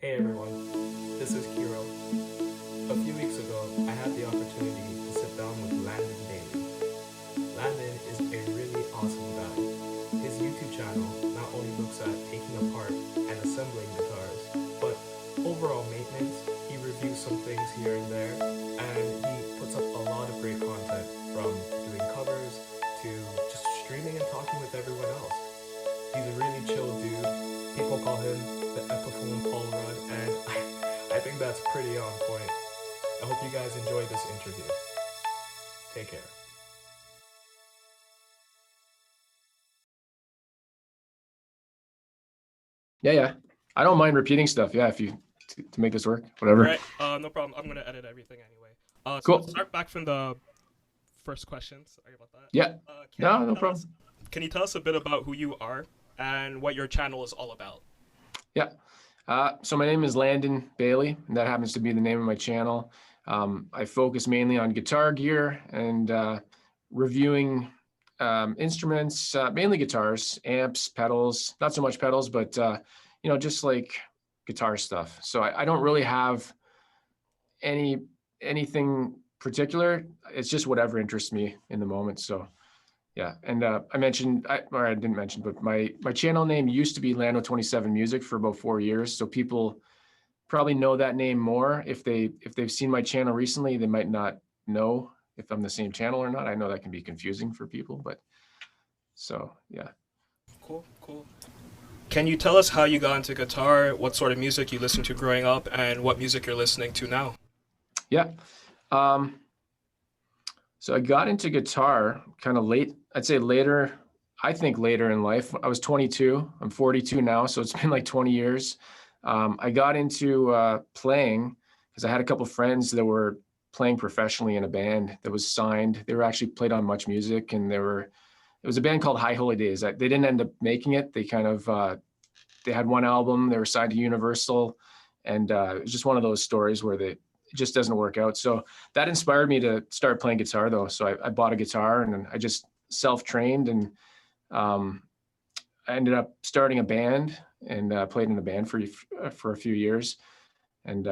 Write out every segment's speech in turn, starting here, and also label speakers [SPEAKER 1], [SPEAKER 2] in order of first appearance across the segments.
[SPEAKER 1] Hey everyone, this is Kero. A few weeks ago, I had the opportunity to sit down with Landon Bailey. Landon is a really awesome guy. His YouTube channel not only looks at taking apart and assembling guitars, but overall maintenance. He reviews some things here and there, and he puts up a lot of great content from doing covers to just streaming and talking with everyone else. He's a really chill dude. People call him the Epiphone Run, and I think that's pretty on point. I hope you guys enjoy this interview. Take care.
[SPEAKER 2] Yeah. I don't mind repeating stuff. Yeah, if you to make this work,
[SPEAKER 3] All
[SPEAKER 2] whatever.
[SPEAKER 3] right, no problem. I'm gonna edit everything anyway. So let's
[SPEAKER 2] Cool.
[SPEAKER 3] start back from the first question. Sorry about that.
[SPEAKER 2] Yeah.
[SPEAKER 3] Can
[SPEAKER 2] No,
[SPEAKER 3] you
[SPEAKER 2] no
[SPEAKER 3] tell us?
[SPEAKER 2] problem.
[SPEAKER 3] Can you tell us a bit about who you are and what your channel is all about?
[SPEAKER 2] Yeah. So my name is Landon Bailey, and that happens to be the name of my channel. I focus mainly on guitar gear and reviewing instruments, mainly guitars, amps, pedals, not so much pedals, but just like guitar stuff. So I don't really have any anything particular. It's just whatever interests me in the moment. So yeah, and or I didn't mention, but my channel name used to be Lando27 Music for about 4 years. So people probably know that name more if they've seen my channel recently. They might not know if I'm the same channel or not. I know that can be confusing for people, but so yeah.
[SPEAKER 3] Cool, cool. Can you tell us how you got into guitar, what sort of music you listened to growing up, and what music you're listening to now?
[SPEAKER 2] Yeah. Um, so I got into guitar kind of late. I'd say later. I think later in life. I was 22. I'm 42 now, so it's been like 20 years. I got into playing because I had a couple of friends that were playing professionally in a band that was signed. They were actually played on Much Music, and it was a band called High Holy Days. They didn't end up making it. They kind of they had one album. They were signed to Universal, and it was just one of those stories where it just doesn't work out. So that inspired me to start playing guitar, though. So I bought a guitar, and then I just self-trained, and um, I ended up starting a band and played in a band for a few years. And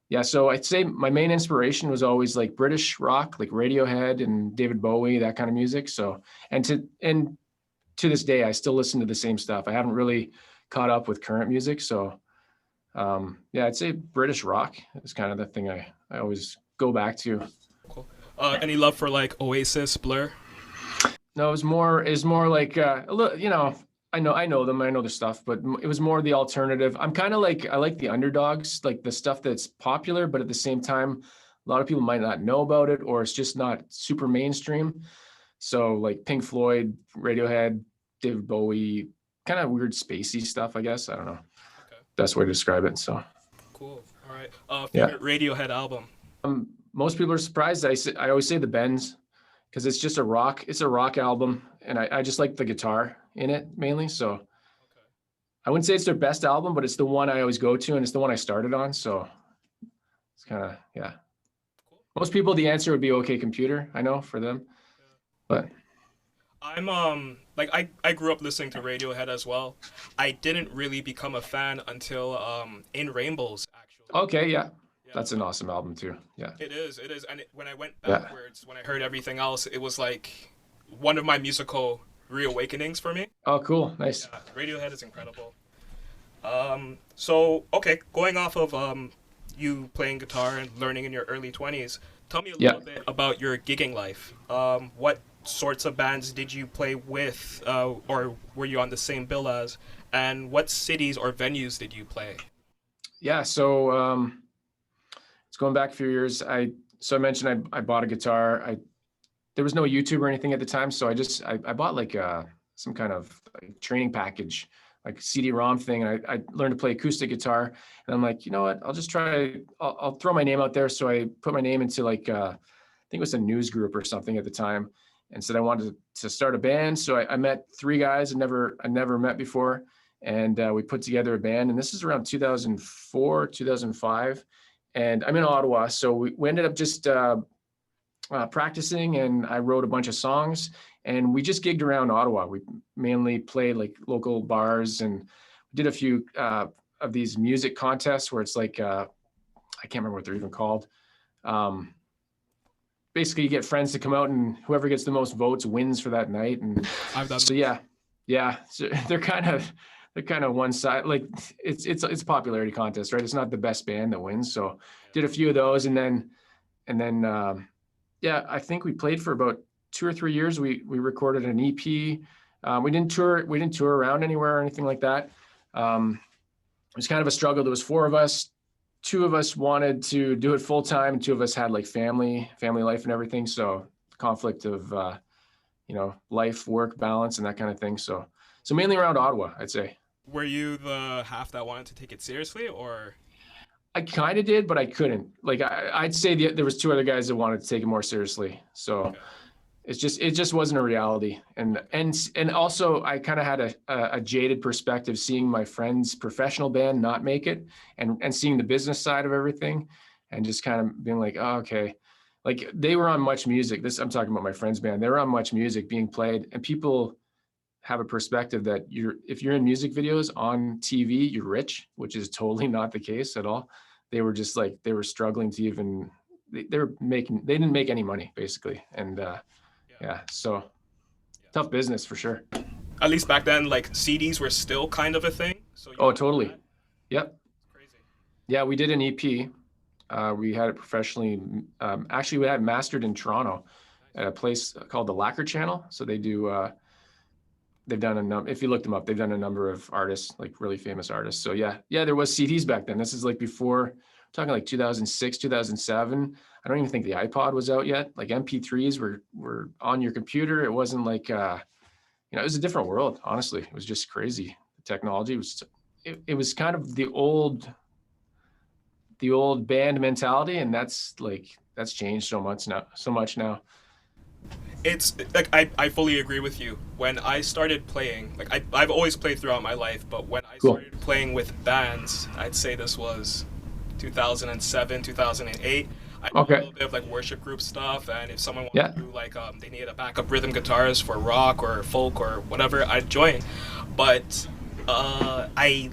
[SPEAKER 2] yeah, so I'd say my main inspiration was always like British rock, like Radiohead and David Bowie, that kind of music. So and to this day, I still listen to the same stuff. I haven't really caught up with current music. So yeah, I'd say British rock is kind of the thing I always go back to.
[SPEAKER 3] Cool. Any love for like Oasis, Blur?
[SPEAKER 2] No, it was more like a little, I know them, I know their stuff, but it was more the alternative. I'm kind of like I like the underdogs, like the stuff that's popular, but at the same time, a lot of people might not know about it, or it's just not super mainstream. So like Pink Floyd, Radiohead, David Bowie, kind of weird spacey stuff, I guess. I don't know.
[SPEAKER 3] Okay,
[SPEAKER 2] Best way to describe it. So
[SPEAKER 3] cool. All right.
[SPEAKER 2] yeah.
[SPEAKER 3] Favorite Radiohead album?
[SPEAKER 2] Most people are surprised. I always say the Bends because it's a rock album, and I just like the guitar in it mainly. So
[SPEAKER 3] Okay.
[SPEAKER 2] I wouldn't say it's their best album, but it's the one I always go to, and it's the one I started on. So it's kind of, yeah.
[SPEAKER 3] Cool.
[SPEAKER 2] Most people, the answer would be OK Computer. I know for them,
[SPEAKER 3] Yeah.
[SPEAKER 2] but
[SPEAKER 3] I'm like I grew up listening to Radiohead as well. I didn't really become a fan until In Rainbows actually.
[SPEAKER 2] okay, yeah,
[SPEAKER 3] Yeah,
[SPEAKER 2] that's an awesome album too. Yeah,
[SPEAKER 3] it is, and when I went
[SPEAKER 2] yeah.
[SPEAKER 3] backwards, when I heard everything else, it was like one of my musical reawakenings for me.
[SPEAKER 2] Oh, cool, nice.
[SPEAKER 3] Yeah, Radiohead is incredible. So okay, going off of you playing guitar and learning in your early 20s, tell me a
[SPEAKER 2] Yeah,
[SPEAKER 3] little bit about your gigging life. What sorts of bands did you play with, or were you on the same bill as? And what cities or venues did you play?
[SPEAKER 2] yeah. So it's going back a few years. I mentioned I bought a guitar. There was no YouTube or anything at the time, so I bought like some kind of like training package, like CD-ROM thing. And I learned to play acoustic guitar, and I'm like, you know what? I'll just try. I'll throw my name out there. So I put my name into like I think it was a news group or something at the time, and said I wanted to start a band. So I met three guys I never met before, and we put together a band. And this is around 2004, 2005, and I'm in Ottawa, so we ended up just practicing, and I wrote a bunch of songs, and we just gigged around Ottawa. We mainly played like local bars, and did a few of these music contests where it's like, I can't remember what they're even called. Basically you get friends to come out and whoever gets the most votes wins for that night. And
[SPEAKER 3] I've done
[SPEAKER 2] so, yeah. So they're kind of one side, like it's a popularity contest, right? It's not the best band that wins. So did a few of those. And then, yeah, I think we played for about 2 or 3 years. We recorded an EP. We didn't tour around anywhere or anything like that. It was kind of a struggle. There was 4 of us. 2 of us wanted to do it full time. 2 of us had like family life and everything. So conflict of, life, work balance and that kind of thing. So mainly around Ottawa, I'd say.
[SPEAKER 3] Were you the half that wanted to take it seriously, or?
[SPEAKER 2] I kind of did, but I couldn't. Like I'd say there was 2 other guys that wanted to take it more seriously. So
[SPEAKER 3] Okay.
[SPEAKER 2] it just wasn't a reality. And also I kind of had a jaded perspective seeing my friend's professional band not make it and seeing the business side of everything and just kind of being like, oh, okay. Like they were on Much Music. I'm talking about my friend's band. They were on Much Music being played, and people have a perspective that if you're in music videos on TV, you're rich, which is totally not the case at all. They were just like, they were struggling to even, they didn't make any money basically. And yeah, so tough business for sure.
[SPEAKER 3] At least back then, like CDs were still kind of a thing. So
[SPEAKER 2] Oh, totally. Yep.
[SPEAKER 3] Crazy.
[SPEAKER 2] Yeah, we did an EP. We had it professionally. Actually, we had it mastered in Toronto at a place called the Lacquer Channel. So they do, they've done if you look them up, they've done a number of artists, like really famous artists. So yeah, there was CDs back then. This is like before, talking like 2006, 2007. I don't even think the iPod was out yet. Like MP3s were on your computer. It wasn't like, it was a different world. Honestly, it was just crazy. The technology was, it was kind of the old band mentality. And that's changed so much now.
[SPEAKER 3] It's like I fully agree with you. When I started playing, like I've always played throughout my life, but when I started playing with bands, I'd say this was 2007, 2008. I did a little bit of like worship group stuff, and if someone wanted to do like they needed a backup rhythm guitarist for rock or folk or whatever, I'd join. But I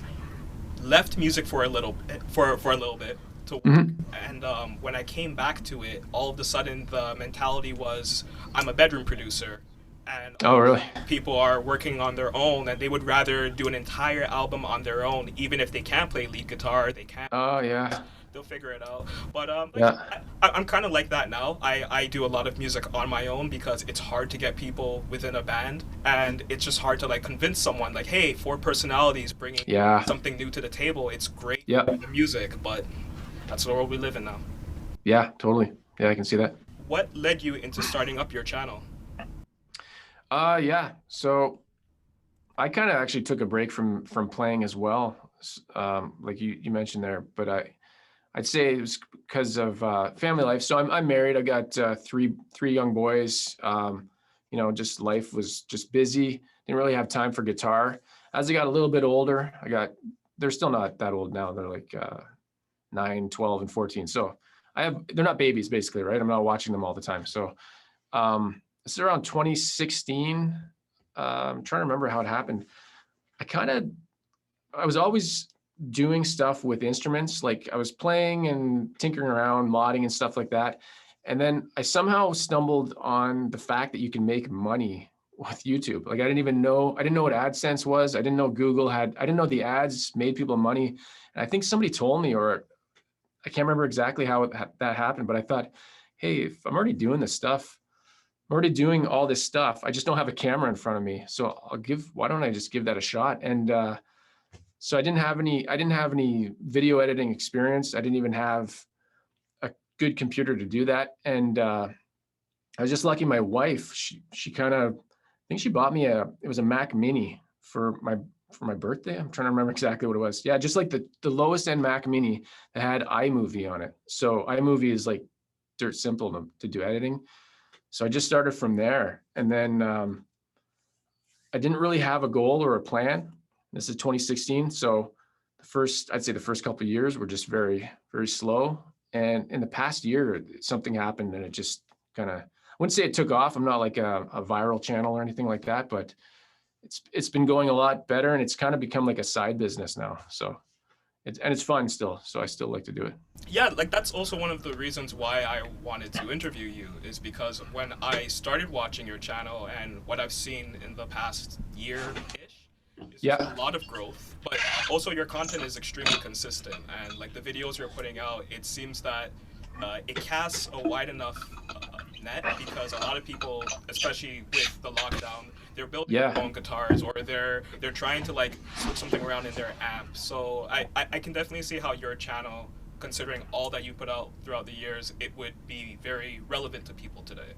[SPEAKER 3] left music for a little bit to work. And when I came back to it, all of a sudden the mentality was I'm a bedroom producer, and
[SPEAKER 2] really?
[SPEAKER 3] People are working on their own, and they would rather do an entire album on their own, even if they can't play lead guitar. They can't.
[SPEAKER 2] Oh yeah.
[SPEAKER 3] They'll figure it out. But
[SPEAKER 2] yeah.
[SPEAKER 3] I'm kind of like that now. I do a lot of music on my own because it's hard to get people within a band, and it's just hard to like convince someone like, hey, 4 personalities bringing something new to the table. It's great for the music, but that's the world we live in now.
[SPEAKER 2] Yeah, totally. Yeah, I can see that.
[SPEAKER 3] What led you into starting up your channel?
[SPEAKER 2] Yeah. So I kind of actually took a break from playing as well. Like you mentioned there, but I'd say it was because of family life. So I'm married. I got three young boys. Just life was just busy. Didn't really have time for guitar. As I got a little bit older, they're still not that old now. They're like 9, 12, and 14. So they're not babies basically, right? I'm not watching them all the time. So it's around 2016. I'm trying to remember how it happened. I was always doing stuff with instruments. Like I was playing and tinkering around, modding and stuff like that. And then I somehow stumbled on the fact that you can make money with YouTube. Like I didn't know what AdSense was. I didn't know I didn't know the ads made people money. And I think somebody told me, or I can't remember exactly how that happened, but I thought, hey, if I'm already doing this stuff, I'm already doing all this stuff. I just don't have a camera in front of me. So why don't I just give that a shot? And so I didn't have any video editing experience. I didn't even have a good computer to do that. And I was just lucky. My wife, she kind of, I think she bought me it was a Mac Mini for my birthday. I'm trying to remember exactly what it was. Yeah, just like the lowest end Mac Mini that had iMovie on it. So iMovie is like dirt simple to do editing. So I just started from there. And then I didn't really have a goal or a plan. This is 2016. So I'd say the first couple of years were just very, very slow. And in the past year, something happened and it just kind of, I wouldn't say it took off. I'm not like a viral channel or anything like that, but it's been going a lot better and it's kind of become like a side business now. So it's fun still, so I still like to do it.
[SPEAKER 3] Yeah, like that's also one of the reasons why I wanted to interview you, is because when I started watching your channel and what I've seen in the past year-ish, is just a lot of growth, but also your content is extremely consistent, and like the videos you're putting out, it seems that it casts a wide enough net, because a lot of people, especially with the lockdown, they're building their own guitars, or they're trying to like switch something around in their amp. So I can definitely see how your channel, considering all that you put out throughout the years, it would be very relevant to people today.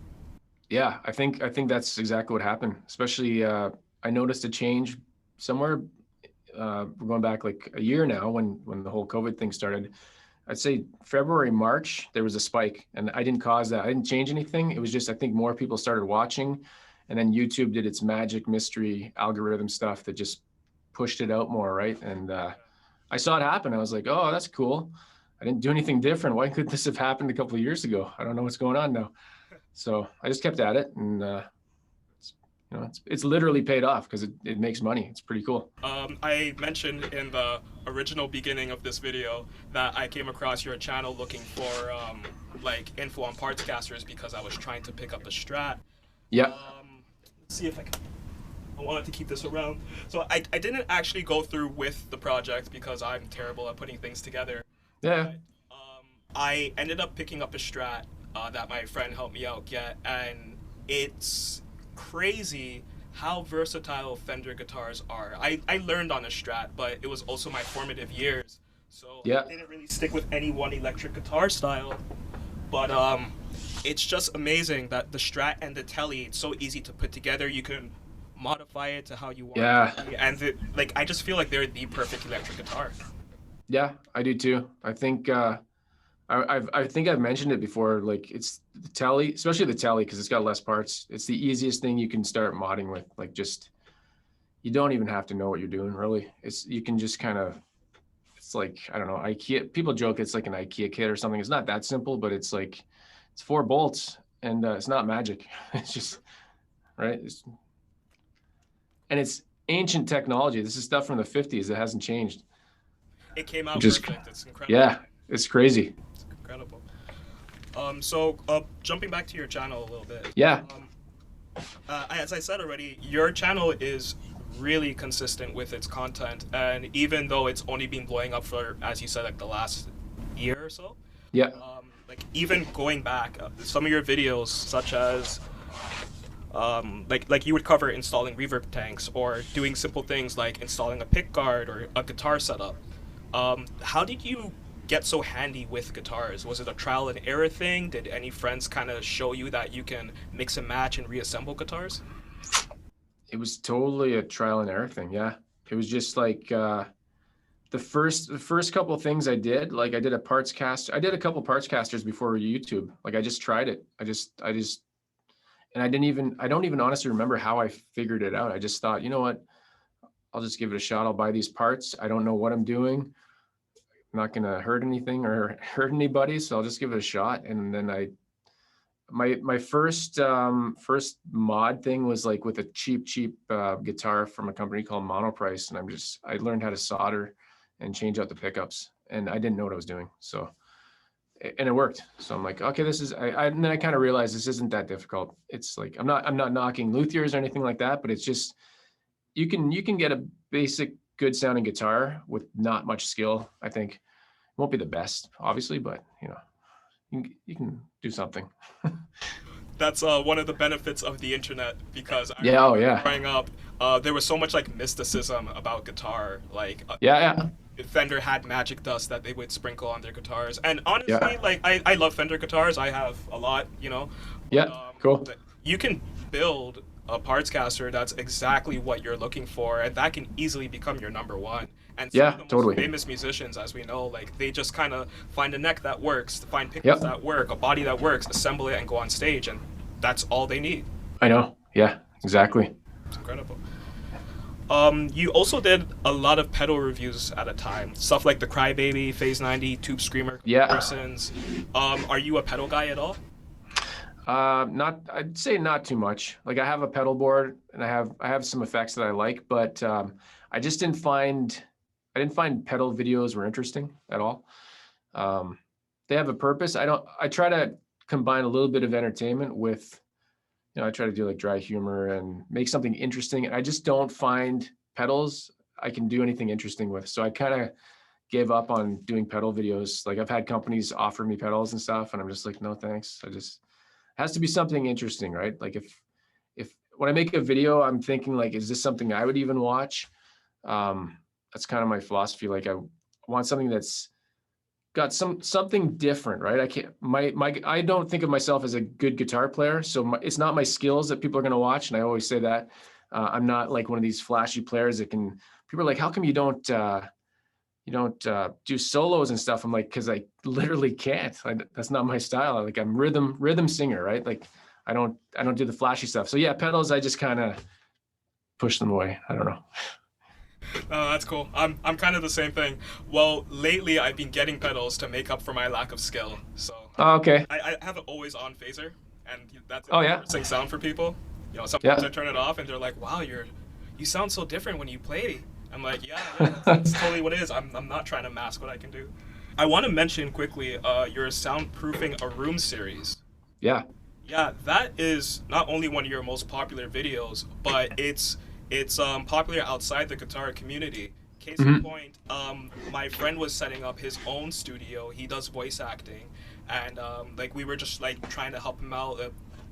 [SPEAKER 2] Yeah, I think that's exactly what happened. Especially I noticed a change somewhere, we're going back like a year now, when the whole COVID thing started. I'd say February, March, there was a spike, and I didn't cause that. I didn't change anything. It was just, I think more people started watching, and then YouTube did its magic mystery algorithm stuff that just pushed it out more, right? And I saw it happen. I was like, oh, that's cool. I didn't do anything different. Why could this have happened a couple of years ago? I don't know what's going on now. So I just kept at it, and it's literally paid off, because it makes money. It's pretty cool.
[SPEAKER 3] I mentioned in the original beginning of this video that I came across your channel looking for like info on parts casters, because I was trying to pick up a Strat.
[SPEAKER 2] Yeah.
[SPEAKER 3] Let's see if I wanted to keep this around. So I didn't actually go through with the project because I'm terrible at putting things together.
[SPEAKER 2] Yeah.
[SPEAKER 3] But, I ended up picking up a Strat that my friend helped me out get, and it's crazy how versatile Fender guitars are. I learned on a Strat, but it was also my formative years, so I didn't really stick with any one electric guitar style. But it's just amazing that the Strat and the Telly, it's so easy to put together. You can modify it to how you want it to be, and like I just feel like they're the perfect electric guitar.
[SPEAKER 2] Yeah, I do too. I think I think I've mentioned it before. Like, it's the Telly, especially the Telly, because it's got less parts. It's the easiest thing you can start modding with. Like, just, you don't even have to know what you're doing, really. You can just kind of, it's like, I don't know, IKEA. People joke it's like an IKEA kit or something. It's not that simple, but it's like, it's 4 bolts, and it's not magic. It's just, right? And it's ancient technology. This is stuff from the 50s that hasn't changed.
[SPEAKER 3] It came out perfect. It's incredible.
[SPEAKER 2] Yeah, it's crazy.
[SPEAKER 3] It's incredible. So jumping back to your channel a little bit.
[SPEAKER 2] Yeah.
[SPEAKER 3] As I said already, your channel is really consistent with its content, and even though it's only been blowing up for, as you said, like the last year or so.
[SPEAKER 2] Yeah.
[SPEAKER 3] Like even going back, some of your videos, such as like you would cover installing reverb tanks or doing simple things like installing a pick guard or a guitar setup. How did you get so handy with guitars? Was it a trial and error thing? Did any friends kind of show you that you can mix and match and reassemble guitars?
[SPEAKER 2] It was totally a trial and error thing. Yeah. It was just like, the first couple of things I did, like I did a parts cast. I did a couple parts casters before YouTube. Like I just tried it. And I don't even honestly remember how I figured it out. I just thought, you know what, I'll just give it a shot. I'll buy these parts. I don't know what I'm doing. I'm not going to hurt anything or hurt anybody. So I'll just give it a shot. And then my first mod thing was like with a cheap guitar from a company called Monoprice. And I learned how to solder and change out the pickups, and I didn't know what I was doing. So, and it worked. So I'm like, okay, and then I kind of realized this isn't that difficult. It's like, I'm not knocking luthiers or anything like that, but it's just, you can get a basic good sounding guitar with not much skill. I think it won't be the best, obviously, but you can do something.
[SPEAKER 3] That's one of the benefits of the internet, because growing up, there was so much like mysticism about guitar. Like Fender had magic dust that they would sprinkle on their guitars, and honestly, like I love Fender guitars. I have a lot,
[SPEAKER 2] Cool.
[SPEAKER 3] You can build a parts caster that's exactly what you're looking for, and that can easily become your number one. And some of the most famous musicians, as we know, like they just kind of find a neck that works, find pickups that work, a body that works, assemble it, and go on stage, and that's all they need.
[SPEAKER 2] I know. Yeah, exactly.
[SPEAKER 3] It's incredible. You also did a lot of pedal reviews at a time, stuff like the Crybaby, Phase 90, Tube Screamer comparisons. Are you a pedal guy at all?
[SPEAKER 2] I'd say not too much. Like I have a pedal board and I have some effects that I like, but I I didn't find pedal videos were interesting at all. They have a purpose. I try to combine a little bit of entertainment with, I try to do like dry humor and make something interesting. And I just don't find pedals I can do anything interesting with. So I kind of gave up on doing pedal videos. Like I've had companies offer me pedals and stuff, and I'm just like, no, thanks. It has to be something interesting, right? Like if when I make a video, I'm thinking like, is this something I would even watch? That's kind of my philosophy. Like I want something that's got something different, right? I don't think of myself as a good guitar player. So it's not my skills that people are going to watch. And I always say that I'm not like one of these flashy players that people are like, how come you don't do solos and stuff? I'm like, cause I literally can't. That's not my style. Like I'm rhythm singer, right? Like I don't do the flashy stuff. So yeah, pedals, I just kind of push them away. I don't know.
[SPEAKER 3] Oh, that's cool. I'm kind of the same thing. Well, lately I've been getting pedals to make up for my lack of skill. So
[SPEAKER 2] okay.
[SPEAKER 3] I have an always on phaser, and that's
[SPEAKER 2] an
[SPEAKER 3] interesting sound for people. Sometimes I turn it off and they're like, "Wow, you sound so different when you play." I'm like, yeah, that's totally what it is. I'm not trying to mask what I can do. I want to mention quickly your Soundproofing a Room series.
[SPEAKER 2] Yeah.
[SPEAKER 3] Yeah, that is not only one of your most popular videos, but it's popular outside the guitar community. Case in point, my friend was setting up his own studio. He does voice acting, and like we were just like trying to help him out,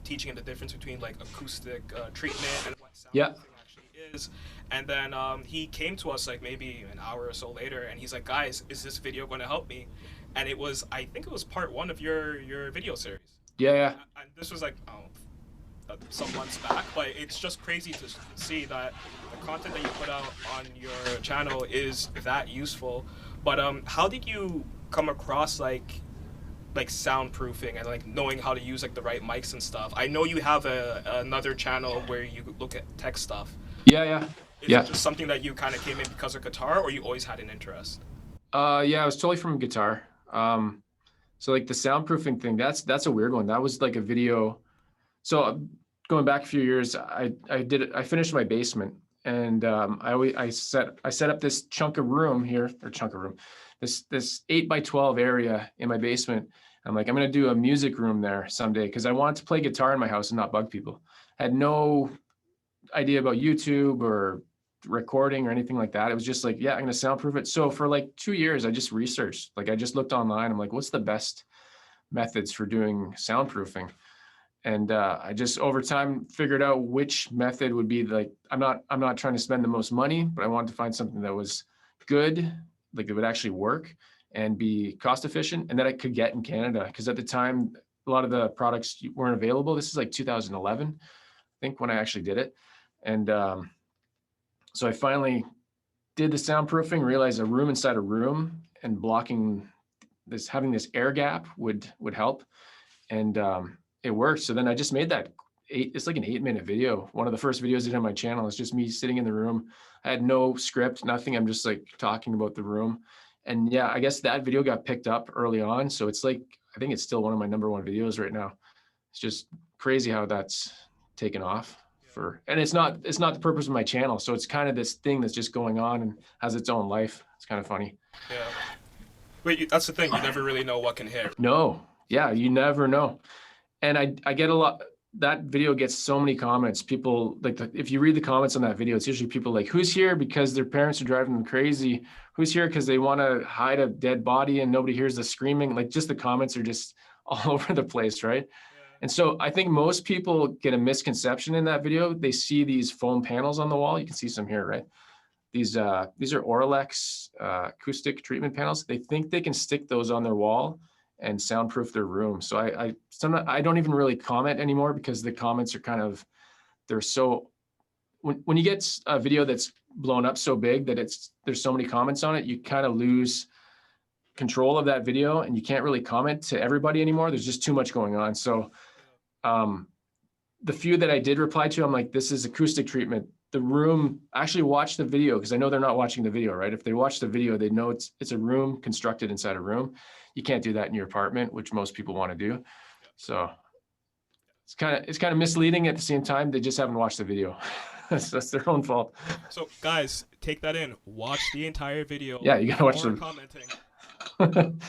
[SPEAKER 3] teaching him the difference between like acoustic treatment and what soundproofing actually is. And then he came to us like maybe an hour or so later, and he's like, "Guys, is this video going to help me?" And I think it was part 1 of your video series.
[SPEAKER 2] Yeah.
[SPEAKER 3] And this was like some months back, but it's just crazy to see that the content that you put out on your channel is that useful. But how did you come across like soundproofing and like knowing how to use like the right mics and stuff? I know you have another channel where you look at tech stuff.
[SPEAKER 2] Yeah.
[SPEAKER 3] Is it just something that you kind of came in because of guitar, or you always had an interest?
[SPEAKER 2] Yeah, it was totally from guitar. So like the soundproofing thing, that's a weird one. That was like a video. So going back a few years, I finished my basement, and I set up this chunk of room, this 8x12 area in my basement. I'm like, I'm gonna do a music room there someday because I wanted to play guitar in my house and not bug people. I had no idea about YouTube or recording or anything like that. It was just like, yeah, I'm gonna soundproof it. So for like 2 years, I just researched. Like I just looked online. I'm like, what's the best methods for doing soundproofing? And I just over time figured out which method would be like, I'm not trying to spend the most money, but I wanted to find something that was good, like it would actually work and be cost efficient, and that I could get in Canada. Because at the time, a lot of the products weren't available. This is like 2011, I think, when I actually did it. And so I finally did the soundproofing, realized a room inside a room and blocking this, having this air gap would help. And it worked. So then I just made that it's like an 8-minute video. One of the first videos I did on my channel is just me sitting in the room. I had no script, nothing. I'm just like talking about the room. And yeah, I guess that video got picked up early on. So it's like, I think it's still one of my #1 videos right now. It's just crazy how that's taken off. And it's not the purpose of my channel. So it's kind of this thing that's just going on and has its own life. It's kind of funny.
[SPEAKER 3] Yeah. Wait, that's the thing. You never really know what can hit.
[SPEAKER 2] No. Yeah, you never know. And I get a lot, that video gets so many comments. People like, if you read the comments on that video, it's usually people like, who's here because their parents are driving them crazy? Who's here because they want to hide a dead body and nobody hears the screaming? Like, just the comments are just all over the place, right? And so I think most people get a misconception in that video. They see these foam panels on the wall. You can see some here, right? These are Oralex acoustic treatment panels. They think they can stick those on their wall and soundproof their room. So I don't even really comment anymore because the comments are kind of, they're so, when you get a video that's blown up so big that there's so many comments on it, you kind of lose control of that video and you can't really comment to everybody anymore. There's just too much going on. So the few that I did reply to, I'm like, this is acoustic treatment. The room, actually watch the video, because I know they're not watching the video, right? If they watch the video, they know it's a room constructed inside a room. You can't do that in your apartment, which most people want to do. So it's kind of misleading. At the same time, they just haven't watched the video. That's their own fault.
[SPEAKER 3] So guys, take that in. Watch the entire video.
[SPEAKER 2] Yeah, you gotta watch
[SPEAKER 3] before
[SPEAKER 2] the
[SPEAKER 3] commenting.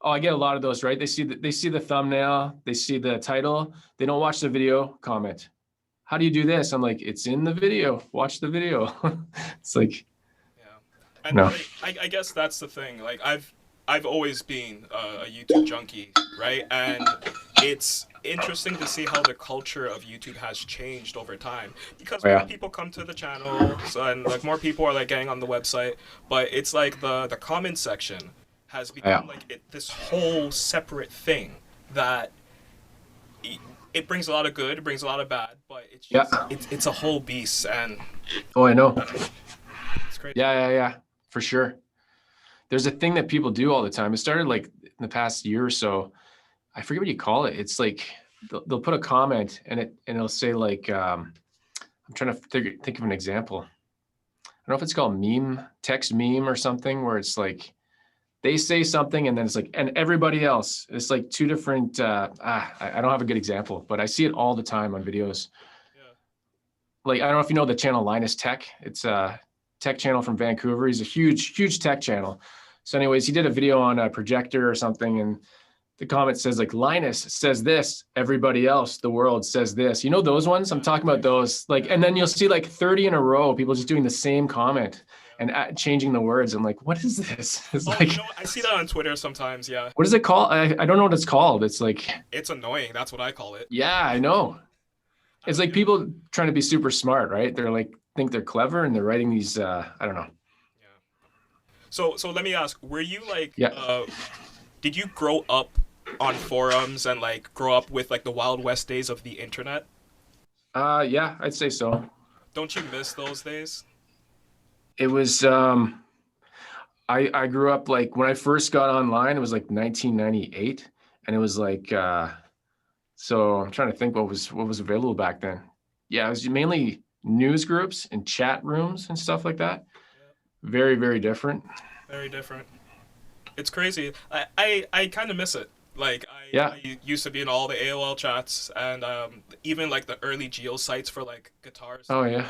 [SPEAKER 2] Oh, I get a lot of those, right? They see the thumbnail, they see the title, they don't watch the video, comment. How do you do this? I'm like, it's in the video. Watch the video. It's like,
[SPEAKER 3] Yeah, and
[SPEAKER 2] no.
[SPEAKER 3] like, I guess that's the thing. Like I've always been a YouTube junkie, right? And it's interesting to see how the culture of YouTube has changed over time because more people come to the channel, so, and like more people are like getting on the website, but it's like the comment section has become like this whole separate thing that it brings a lot of good, it brings a lot of bad, but it's just, it's a whole beast, and
[SPEAKER 2] oh, I know.
[SPEAKER 3] it's great.
[SPEAKER 2] Yeah, for sure. There's a thing that people do all the time. It started like in the past year or so. I forget what you call it. It's like they'll put a comment and it'll say like I'm trying to think of an example. I don't know if it's called text meme or something, where it's like they say something and then it's like, and everybody else. It's like two different. I don't have a good example, but I see it all the time on videos.
[SPEAKER 3] Yeah.
[SPEAKER 2] Like I don't know if you know the channel Linus Tech. It's a tech channel from Vancouver. He's a huge tech channel. So anyways, he did a video on a projector or something, and the comment says like, Linus says this, everybody else, the world says this. You know those ones? I'm talking about those. Like, and then you'll see like 30 in a row, people just doing the same comment and changing the words. I'm like, what is this? It's like,
[SPEAKER 3] you know, I see that on Twitter sometimes. Yeah.
[SPEAKER 2] What is it called? I don't know what it's called. It's like,
[SPEAKER 3] it's annoying. That's what I call it.
[SPEAKER 2] Yeah, I know. It's like people trying to be super smart, right? They're like, think they're clever and they're writing these, I don't know.
[SPEAKER 3] So let me ask, were you like, did you grow up on forums and like grow up with like the Wild West days of the internet?
[SPEAKER 2] Yeah, I'd say so.
[SPEAKER 3] Don't you miss those days?
[SPEAKER 2] It was, I grew up like when I first got online, it was like 1998. And it was like, so I'm trying to think what was available back then. Yeah, it was mainly news groups and chat rooms and stuff like that. Very, very different.
[SPEAKER 3] Very different. It's crazy. I kind of miss it. Like I used to be in all the AOL chats and even like the early geo sites for like guitars.
[SPEAKER 2] Oh yeah.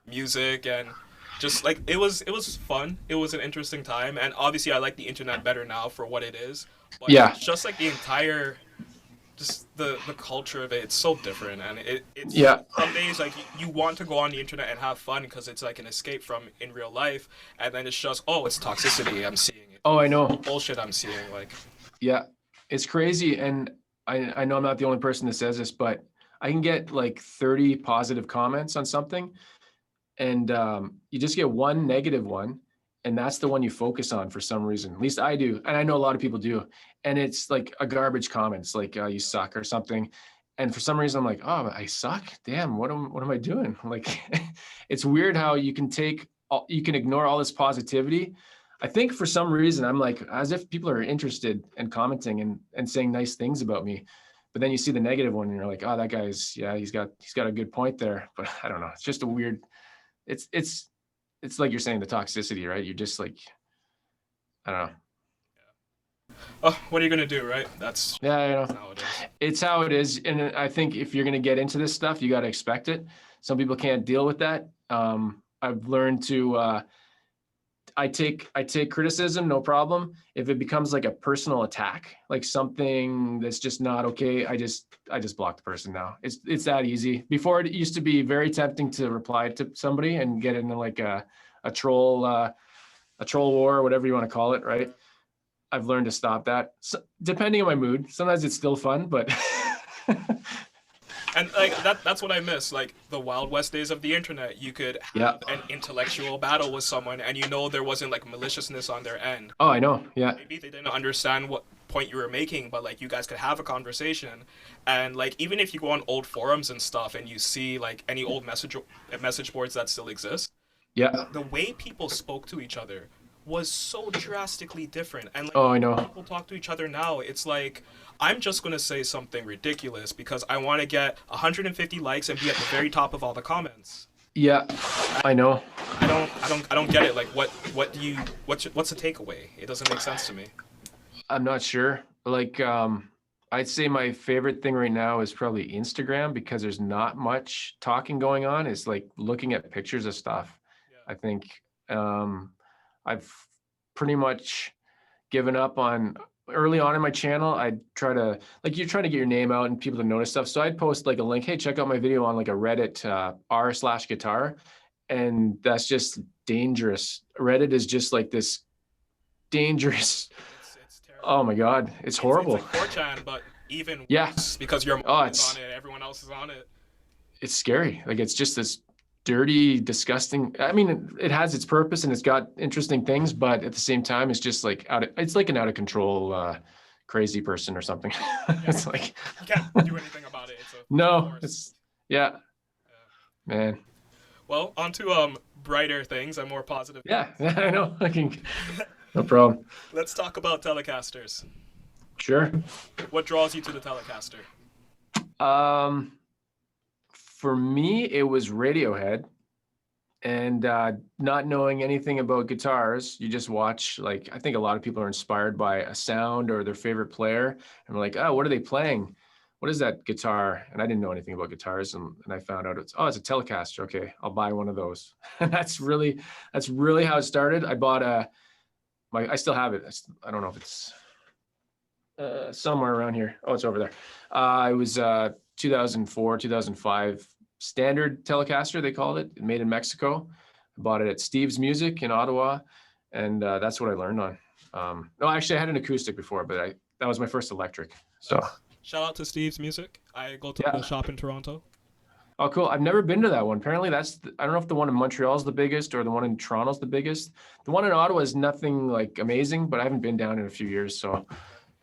[SPEAKER 3] Music and just like it was fun. It was an interesting time, and obviously I like the internet better now for what it is. But it's just like the entire just the culture of it, it's so different, and it's some days like you want to go on the internet and have fun because it's like an escape from in real life, and then it's just it's toxicity I'm seeing.
[SPEAKER 2] Oh, I know.
[SPEAKER 3] Bullshit I'm seeing, like.
[SPEAKER 2] Yeah, it's crazy, and I know I'm not the only person that says this, but I can get like 30 positive comments on something, and you just get one negative one, and that's the one you focus on for some reason. At least I do, and I know a lot of people do. And it's like a garbage comment. It's like you suck or something. And for some reason, I'm like, oh, I suck. Damn, what am I doing? Like, it's weird how you can ignore all this positivity. I think for some reason, I'm like, as if people are interested in commenting and saying nice things about me. But then you see the negative one, and you're like, oh, that guy's he's got a good point there. But I don't know. It's just a weird. It's like you're saying, the toxicity, right? You're just like, I don't know.
[SPEAKER 3] Oh, what are you gonna do, right? That's
[SPEAKER 2] how it is. It's how it is, and I think if you're gonna get into this stuff, you got to expect it. Some people can't deal with that. I've learned to. I take criticism, no problem. If it becomes like a personal attack, like something that's just not okay, I just block the person now. It's that easy. Before, it used to be very tempting to reply to somebody and get into like a troll war, whatever you want to call it, right? I've learned to stop that. So, depending on my mood, sometimes it's still fun, but.
[SPEAKER 3] And like that's what I miss, like the Wild West days of the internet. You could have an intellectual battle with someone, and there wasn't like maliciousness on their end.
[SPEAKER 2] Oh, I know. Yeah.
[SPEAKER 3] Maybe they didn't understand what point you were making, but like you guys could have a conversation, and like even if you go on old forums and stuff, and you see like any old message boards that still exist.
[SPEAKER 2] Yeah.
[SPEAKER 3] The way people spoke to each other was so drastically different, and like
[SPEAKER 2] I know.
[SPEAKER 3] People talk to each other now, it's like I'm just gonna say something ridiculous because I want to get 150 likes and be at the very top of all the comments.
[SPEAKER 2] Yeah, I know.
[SPEAKER 3] I don't get it. Like what's the takeaway? It doesn't make sense to me.
[SPEAKER 2] I'm not sure. Like I'd say my favorite thing right now is probably Instagram because there's not much talking going on. It's like looking at pictures of stuff.
[SPEAKER 3] Yeah.
[SPEAKER 2] I think I've pretty much given up on early on in my channel. I'd try to, like, you're trying to get your name out and people to notice stuff. So I'd post like a link, hey, check out my video on like a Reddit r/guitar. And that's just dangerous. Reddit is just like this dangerous.
[SPEAKER 3] It's terrible.
[SPEAKER 2] Oh my God, it's horrible.
[SPEAKER 3] It's like 4chan, but even worse
[SPEAKER 2] Yeah.
[SPEAKER 3] because your mom is on it, everyone else is on it.
[SPEAKER 2] It's scary. Like, it's just this dirty, disgusting. I mean, it has its purpose and it's got interesting things, but at the same time, it's just like it's like an out of control, crazy person or something.
[SPEAKER 3] Yeah.
[SPEAKER 2] It's like
[SPEAKER 3] you can't do anything about it. It's
[SPEAKER 2] yeah, man.
[SPEAKER 3] Well, on to brighter things and more positive.
[SPEAKER 2] Yeah, I know. No problem.
[SPEAKER 3] Let's talk about Telecasters.
[SPEAKER 2] Sure.
[SPEAKER 3] What draws you to the Telecaster?
[SPEAKER 2] For me, it was Radiohead, and not knowing anything about guitars, you just watch, like, I think a lot of people are inspired by a sound or their favorite player, and we're like, oh, what are they playing? What is that guitar? And I didn't know anything about guitars, and I found out it's a Telecaster. Okay, I'll buy one of those. And that's really how it started. I bought I still have it. I don't know if it's somewhere around here. Oh, it's over there. It was 2004, 2005 standard Telecaster, they called it, made in Mexico. I bought it at Steve's Music in Ottawa, and that's what I learned on. No, actually, I had an acoustic before, but that was my first electric. So
[SPEAKER 3] shout out to Steve's Music. I go to the shop in Toronto.
[SPEAKER 2] Oh, cool. I've never been to that one. Apparently I don't know if the one in Montreal is the biggest or the one in Toronto is the biggest. The one in Ottawa is nothing like amazing, but I haven't been down in a few years. So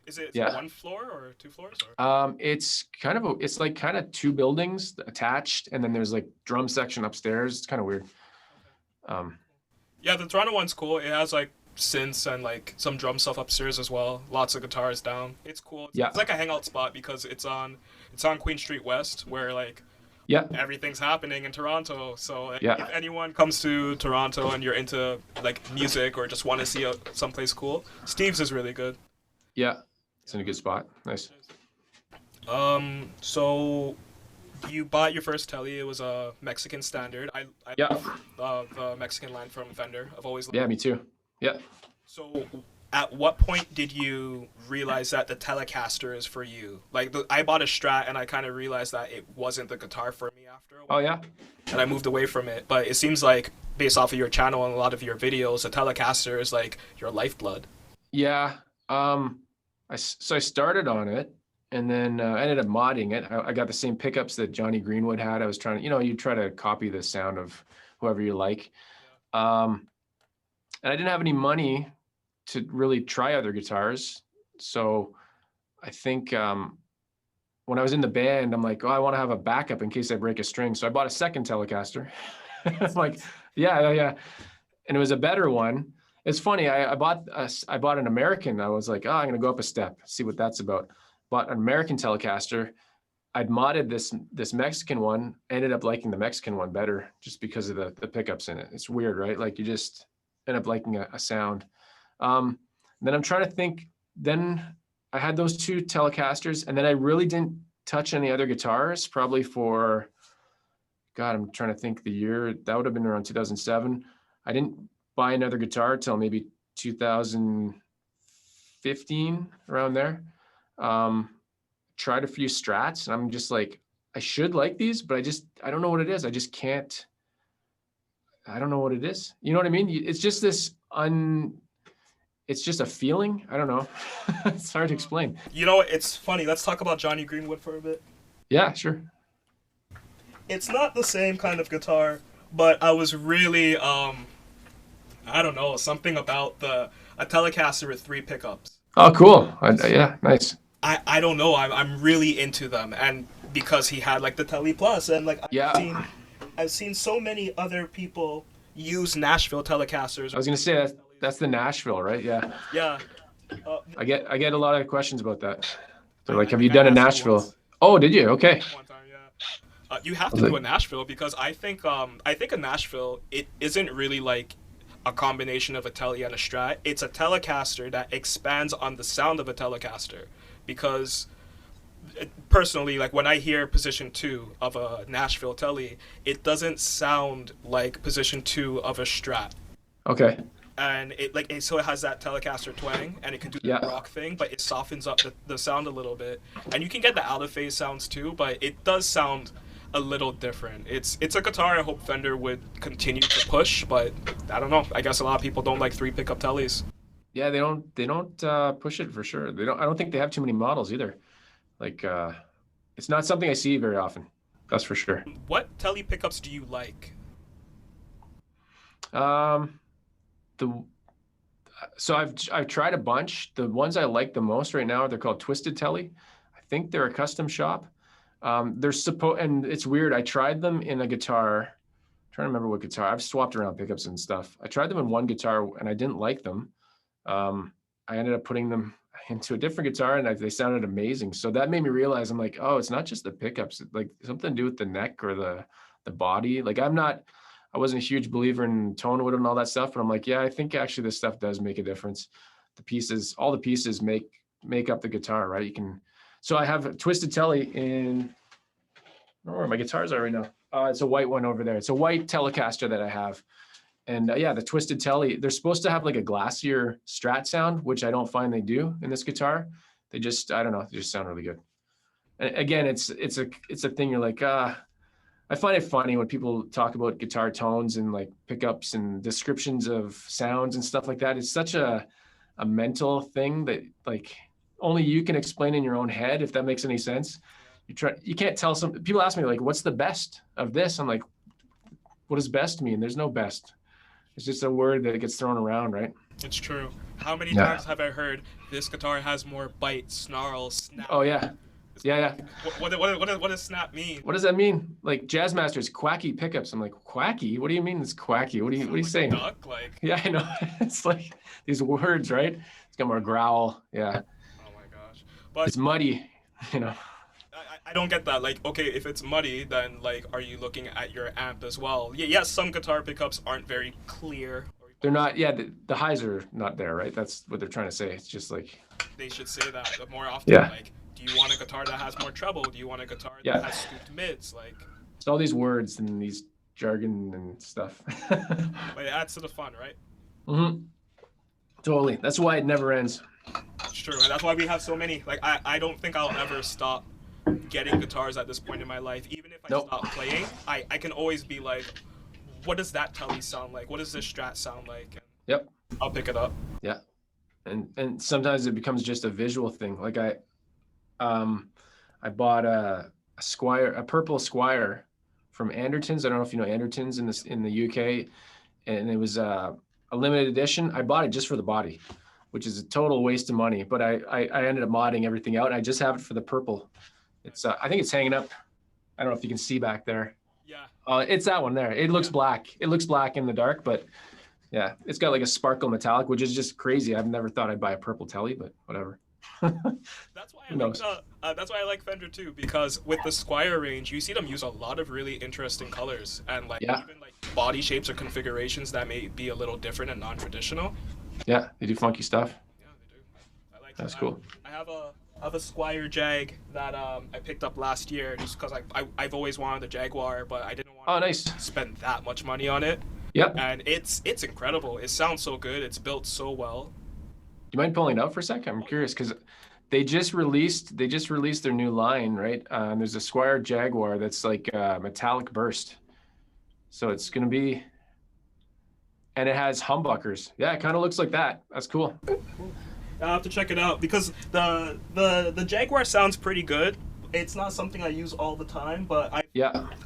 [SPEAKER 3] is it one floor or two floors?
[SPEAKER 2] Or? It's like kind of two buildings attached, and then there's like drum section upstairs. It's kind of weird.
[SPEAKER 3] Yeah, the Toronto one's cool. It has like synths and like some drum stuff upstairs as well. Lots of guitars down. It's cool. It's like a hangout spot because it's on Queen Street West, where like everything's happening in Toronto. So if anyone comes to Toronto and you're into like music or just want to see someplace cool, Steve's is really good.
[SPEAKER 2] Yeah, it's in a good spot. Nice.
[SPEAKER 3] So you bought your first Telly. It was a Mexican standard. I love the Mexican line from Fender. I've always loved it.
[SPEAKER 2] Yeah, me too. Yeah.
[SPEAKER 3] So at what point did you realize that the Telecaster is for you? Like, I bought a Strat and I kind of realized that it wasn't the guitar for me after a while.
[SPEAKER 2] Oh, yeah?
[SPEAKER 3] And I moved away from it. But it seems like, based off of your channel and a lot of your videos, the Telecaster is like your lifeblood.
[SPEAKER 2] Yeah. So I started on it, and then I ended up modding it. I got the same pickups that Johnny Greenwood had. I was trying to, you try to copy the sound of whoever you like. And I didn't have any money to really try other guitars. So I think when I was in the band, I'm like, oh, I want to have a backup in case I break a string. So I bought a second Telecaster. I'm like, yeah. And it was a better one. It's funny. I bought an American. I was like, oh, I'm going to go up a step, see what that's about. Bought an American Telecaster. I'd modded this Mexican one. Ended up liking the Mexican one better just because of the pickups in it. It's weird, right? Like, you just end up liking a sound. Then I'm trying to think. Then I had those two Telecasters, and then I really didn't touch any other guitars. Probably for, God, I'm trying to think the year. That would have been around 2007. I didn't buy another guitar till maybe 2015, around there. Tried a few Strats, and I'm just like, I should like these, but I don't know what it is. I just can't. I don't know what it is. You know what I mean? It's just it's just a feeling. I don't know. It's hard to explain.
[SPEAKER 3] You know, it's funny. Let's talk about Johnny Greenwood for a bit.
[SPEAKER 2] Yeah, sure.
[SPEAKER 3] It's not the same kind of guitar, but I was really, I don't know, something about a Telecaster with 3 pickups.
[SPEAKER 2] Oh, cool. Yeah, nice.
[SPEAKER 3] I don't know. I'm really into them, and because he had like the Telly Plus, and like I've seen so many other people use Nashville Telecasters.
[SPEAKER 2] I was gonna say that's the Nashville, right? Yeah.
[SPEAKER 3] Yeah.
[SPEAKER 2] I get a lot of questions about that. They're like, have you done a Nashville? Oh, did you? Okay.
[SPEAKER 3] One time, yeah. You have to do a Nashville because I think a Nashville, it isn't really like a combination of a Telly and a Strat. It's a Telecaster that expands on the sound of a Telecaster, because personally, like when I hear position 2 of a Nashville Telly, it doesn't sound like position 2 of a Strat.
[SPEAKER 2] Okay.
[SPEAKER 3] And so it has that Telecaster twang, and it can do the rock thing, but it softens up the sound a little bit. And you can get the out of phase sounds too, but it does sound a little different. It's a guitar I hope Fender would continue to push, but I don't know. I guess a lot of people don't like 3 pickup Tellys.
[SPEAKER 2] Yeah, they don't push it for sure. I don't think they have too many models either. Like it's not something I see very often. That's for sure.
[SPEAKER 3] What Telly pickups do you like?
[SPEAKER 2] So I've tried a bunch. The ones I like the most right now, they're called Twisted Telly. I think they're a custom shop. And it's weird. I tried them in a guitar. I'm trying to remember what guitar. I've swapped around pickups and stuff. I tried them in one guitar and I didn't like them. I ended up putting them into a different guitar and they sounded amazing. So that made me realize I'm like, oh, it's not just the pickups. It's like something to do with the neck or the body. Like I wasn't a huge believer in tone wood and all that stuff, but I'm like, yeah, I think actually this stuff does make a difference. All the pieces make up the guitar, right? So I have a Twisted Telly in, I don't know where my guitars are right now. It's a white one over there. It's a white Telecaster that I have. And yeah, the Twisted Telly, they're supposed to have like a glassier Strat sound, which I don't find they do in this guitar. I don't know, they just sound really good. And again, it's a thing you're like, I find it funny when people talk about guitar tones and like pickups and descriptions of sounds and stuff like that. It's such a mental thing that like only you can explain in your own head, if that makes any sense. You can't tell people ask me like, what's the best of this? I'm like, what does best mean? There's no best. It's just a word that gets thrown around, right?
[SPEAKER 3] It's true. How many times have I heard this guitar has more bite, snarl, snap?
[SPEAKER 2] Oh yeah. Yeah.
[SPEAKER 3] What does snap mean?
[SPEAKER 2] What does that mean? Like Jazzmaster's quacky pickups. I'm like, quacky? What do you mean it's quacky? What are you saying?
[SPEAKER 3] Duck, like...
[SPEAKER 2] Yeah, I know. It's like these words, right? It's got more growl. Yeah.
[SPEAKER 3] Oh my gosh. But
[SPEAKER 2] it's muddy, you know.
[SPEAKER 3] I don't get that. Like, okay, if it's muddy, then like, are you looking at your amp as well? Yeah, yes, some guitar pickups aren't very clear.
[SPEAKER 2] They're not. Yeah, the highs are not there, right? That's what they're trying to say. It's just like
[SPEAKER 3] they should say that more often. Yeah. Like, do you want a guitar that has more treble? Do you want a guitar that has scooped mids? Like,
[SPEAKER 2] it's all these words and these jargon and stuff.
[SPEAKER 3] But it adds to the fun, right?
[SPEAKER 2] Mm-hmm. Totally. That's why it never ends.
[SPEAKER 3] It's true, and that's why we have so many. Like, I don't think I'll ever stop getting guitars at this point in my life. Even if I stop playing, I can always be like, what does that Telly sound like? What does this Strat sound like? And I'll pick it up.
[SPEAKER 2] Yeah. And sometimes it becomes just a visual thing. Like I bought a Squier, a purple Squier from Andertons. I don't know if you know Andertons in the UK, and it was a limited edition. I bought it just for the body, which is a total waste of money. But I ended up modding everything out, and I just have it for the purple. It's I think it's hanging up. I don't know if you can see back there. Yeah. It's that one there. It looks black. It looks black in the dark, but yeah, it's got like a sparkle metallic, which is just crazy. I've never thought I'd buy a purple Telly, but whatever.
[SPEAKER 3] That's why I like Fender too, because with the Squier range, you see them use a lot of really interesting colors and like even like body shapes or configurations that may be a little different and non-traditional.
[SPEAKER 2] Yeah, they do funky stuff.
[SPEAKER 3] Yeah, they do. I like
[SPEAKER 2] That's cool.
[SPEAKER 3] I have a Squier Jag that I picked up last year just because I've always wanted a Jaguar, but I didn't want to spend that much money on it.
[SPEAKER 2] Yep.
[SPEAKER 3] And it's incredible. It sounds so good. It's built so well.
[SPEAKER 2] Do you mind pulling it out for a sec? I'm curious because they just released their new line, right? There's a Squier Jaguar that's like metallic burst, so it's gonna be, and it has humbuckers. Yeah, it kind of looks like that. That's cool.
[SPEAKER 3] I'll have to check it out because the Jaguar sounds pretty good. It's not something I use all the time, but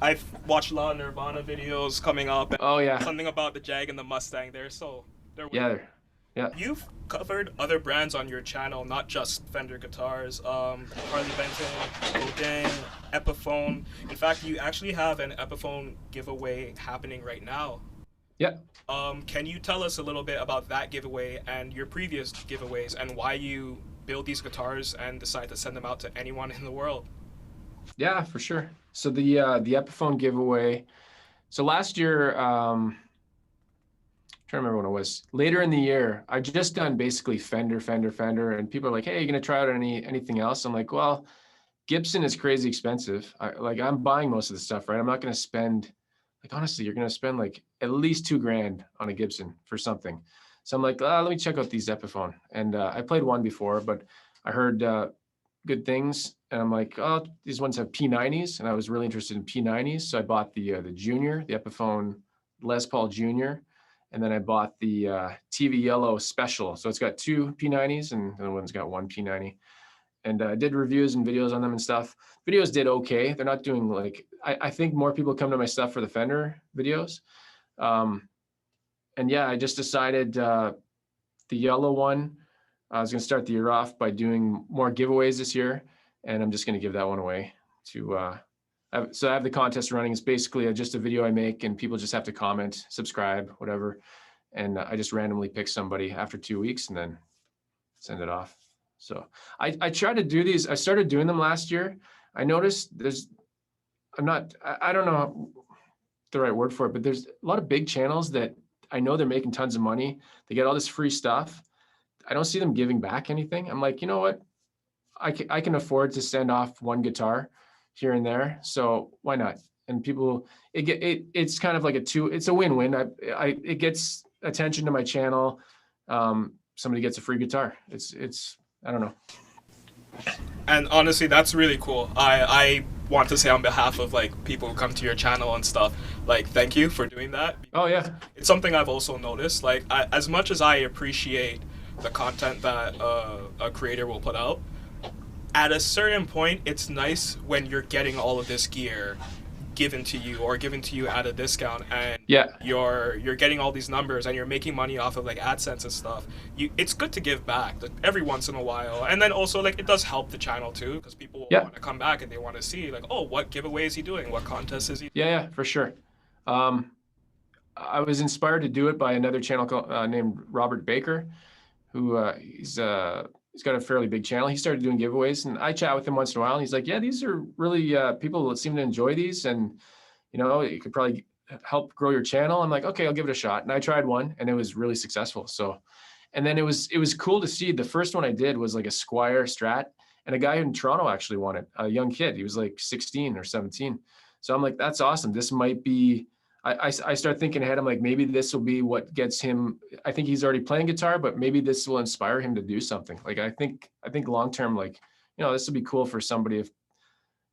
[SPEAKER 3] I've watched a lot of Nirvana videos coming up. And something about the Jag and the Mustang. They're weird.
[SPEAKER 2] Yeah.
[SPEAKER 3] You've covered other brands on your channel, not just Fender guitars. Harley Benton, Godin, Epiphone. In fact, you actually have an Epiphone giveaway happening right now.
[SPEAKER 2] Yeah.
[SPEAKER 3] Can you tell us a little bit about that giveaway and your previous giveaways and why you build these guitars and decide to send them out to anyone in the world?
[SPEAKER 2] Yeah, for sure. So the Epiphone giveaway. So last year, trying to remember when it was. Later in the year, I just done basically Fender, and people are like, "Hey, are you gonna try out anything else?" I'm like, "Well, Gibson is crazy expensive. I'm buying most of the stuff, right? I'm not going to spend, like, honestly, you're going to spend like at least $2,000 on a Gibson for something. So I'm like, let me check out these Epiphone. And I played one before, but I heard good things. And I'm like, oh, these ones have P90s. And I was really interested in P90s. So I bought the Junior, the Epiphone Les Paul Junior. And then I bought the TV Yellow Special. So it's got two P90s and the other one's got one P90. And I did reviews and videos on them and stuff. Videos did okay. They're not doing like, I think more people come to my stuff for the Fender videos. And yeah, I just decided the yellow one, I was going to start the year off by doing more giveaways this year. And I'm just going to give that one away to, so I have the contest running. It's basically just a video I make and people just have to comment, subscribe, whatever. And I just randomly pick somebody after 2 weeks and then send it off. So I try to do these. I started doing them last year. I noticed I don't know the right word for it, but there's a lot of big channels that I know they're making tons of money. They get all this free stuff. I don't see them giving back anything. I'm like, you know what? I can afford to send off one guitar here and there. So why not? And people, it's kind of like it's a win-win. It gets attention to my channel. Somebody gets a free guitar. It's I don't know.
[SPEAKER 3] And honestly, that's really cool. I want to say on behalf of like people who come to your channel and stuff, like thank you for doing that.
[SPEAKER 2] Oh yeah.
[SPEAKER 3] It's something I've also noticed. Like as much as I appreciate the content that a creator will put out, at a certain point, it's nice when you're getting all of this gear given to you at a discount, and
[SPEAKER 2] yeah,
[SPEAKER 3] you're getting all these numbers and you're making money off of like AdSense and stuff. It's good to give back like, every once in a while, and then also like it does help the channel too, because people want to come back and they want to see like, oh, what giveaway is he doing, what contest is he doing?
[SPEAKER 2] Yeah, for sure. I was inspired to do it by another channel named Robert Baker, who he's got a fairly big channel. He started doing giveaways and I chat with him once in a while. And he's like, yeah, these are really, people seem to enjoy these. And, you know, it could probably help grow your channel. I'm like, okay, I'll give it a shot. And I tried one and it was really successful. So, and then it was cool to see. The first one I did was like a Squier Strat, and a guy in Toronto actually won it, a young kid. He was like 16 or 17. So I'm like, that's awesome. This might be, I start thinking ahead. I'm like, maybe this will be what gets him. I think he's already playing guitar, but maybe this will inspire him to do something. Like, I think long-term, like, you know, this would be cool for somebody if,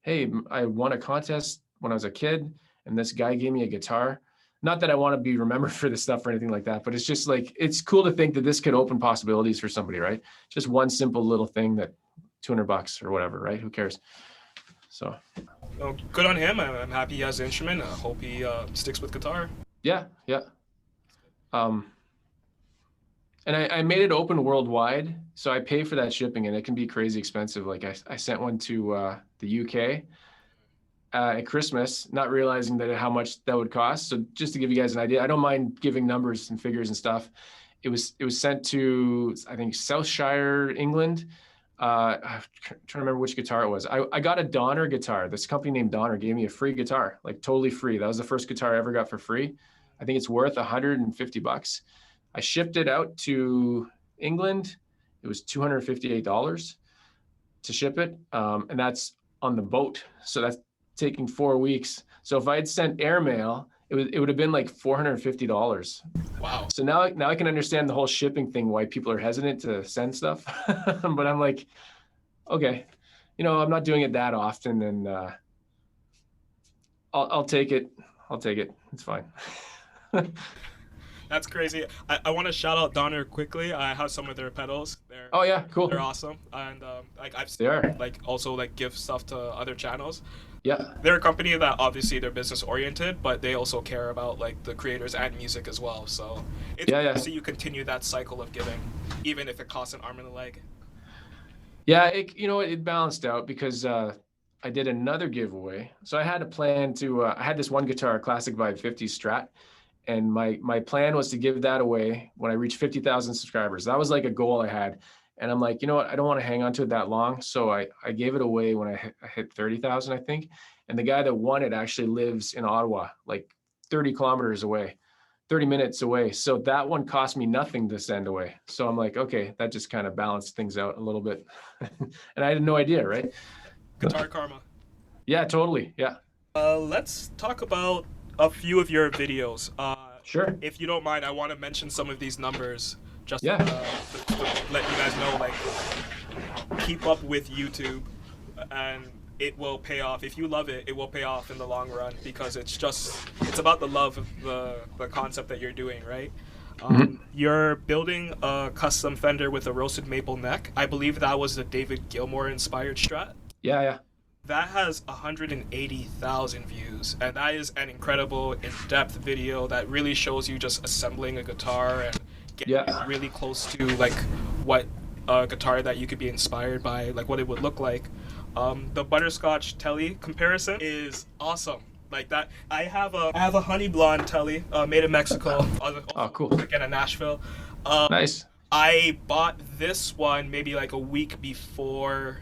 [SPEAKER 2] hey, I won a contest when I was a kid and this guy gave me a guitar. Not that I want to be remembered for this stuff or anything like that, but it's just like, it's cool to think that this could open possibilities for somebody, right? Just one simple little thing that $200 or whatever, right? Who cares? So.
[SPEAKER 3] Well, good on him. I'm happy he has the instrument. I hope he sticks with guitar.
[SPEAKER 2] Yeah. And I made it open worldwide, so I pay for that shipping, and it can be crazy expensive. Like I sent one to the UK at Christmas, not realizing how much that would cost. So just to give you guys an idea, I don't mind giving numbers and figures and stuff. It was sent to, I think, Southshire, England. I'm trying to remember which guitar it was. I got a Donner guitar. This company named Donner gave me a free guitar, like totally free. That was the first guitar I ever got for free. I think it's worth $150. I shipped it out to England. It was $258 to ship it. And that's on the boat. So that's taking 4 weeks. So if I had sent airmail, it would have been like $450.
[SPEAKER 3] Wow.
[SPEAKER 2] So now I can understand the whole shipping thing, why people are hesitant to send stuff. But I'm like, okay, you know, I'm not doing it that often, and I'll take it. It's fine.
[SPEAKER 3] That's crazy. I want to shout out Donner quickly. I have some of their pedals.
[SPEAKER 2] Oh yeah, cool.
[SPEAKER 3] They're awesome, and like I've
[SPEAKER 2] they are
[SPEAKER 3] like also like give stuff to other channels.
[SPEAKER 2] Yeah,
[SPEAKER 3] they're a company that obviously they're business oriented, but they also care about like the creators and music as well. So it's cool to see you continue that cycle of giving, even if it costs an arm and a leg.
[SPEAKER 2] Yeah, it balanced out because I did another giveaway. So I had a plan to. I had this one guitar, a Classic Vibe 50 Strat, and my plan was to give that away when I reached 50,000 subscribers. That was like a goal I had. And I'm like, you know what? I don't want to hang on to it that long. So I gave it away when I hit 30,000, I think. And the guy that won it actually lives in Ottawa, like 30 kilometers away, 30 minutes away. So that one cost me nothing to send away. So I'm like, okay, that just kind of balanced things out a little bit. And I had no idea, right?
[SPEAKER 3] Guitar Karma.
[SPEAKER 2] Yeah, totally. Yeah.
[SPEAKER 3] Let's talk about a few of your videos.
[SPEAKER 2] Sure.
[SPEAKER 3] If you don't mind, I want to mention some of these numbers just
[SPEAKER 2] Yeah.
[SPEAKER 3] to let you guys know, like, keep up with YouTube, and it will pay off. If you love it, it will pay off in the long run, because it's about the love of the concept that you're doing, right? You're building a custom Fender with a roasted maple neck. I believe that was the David Gilmour inspired Strat.
[SPEAKER 2] Yeah.
[SPEAKER 3] That has 180,000 views, and that is an incredible in-depth video that really shows you just assembling a guitar and getting it really close to like what a guitar that you could be inspired by, like what it would look like. The Butterscotch Telly comparison is awesome. Like that, I have a honey blonde Telly made in Mexico.
[SPEAKER 2] Oh, cool.
[SPEAKER 3] Again in Nashville.
[SPEAKER 2] Nice.
[SPEAKER 3] I bought this one maybe like a week before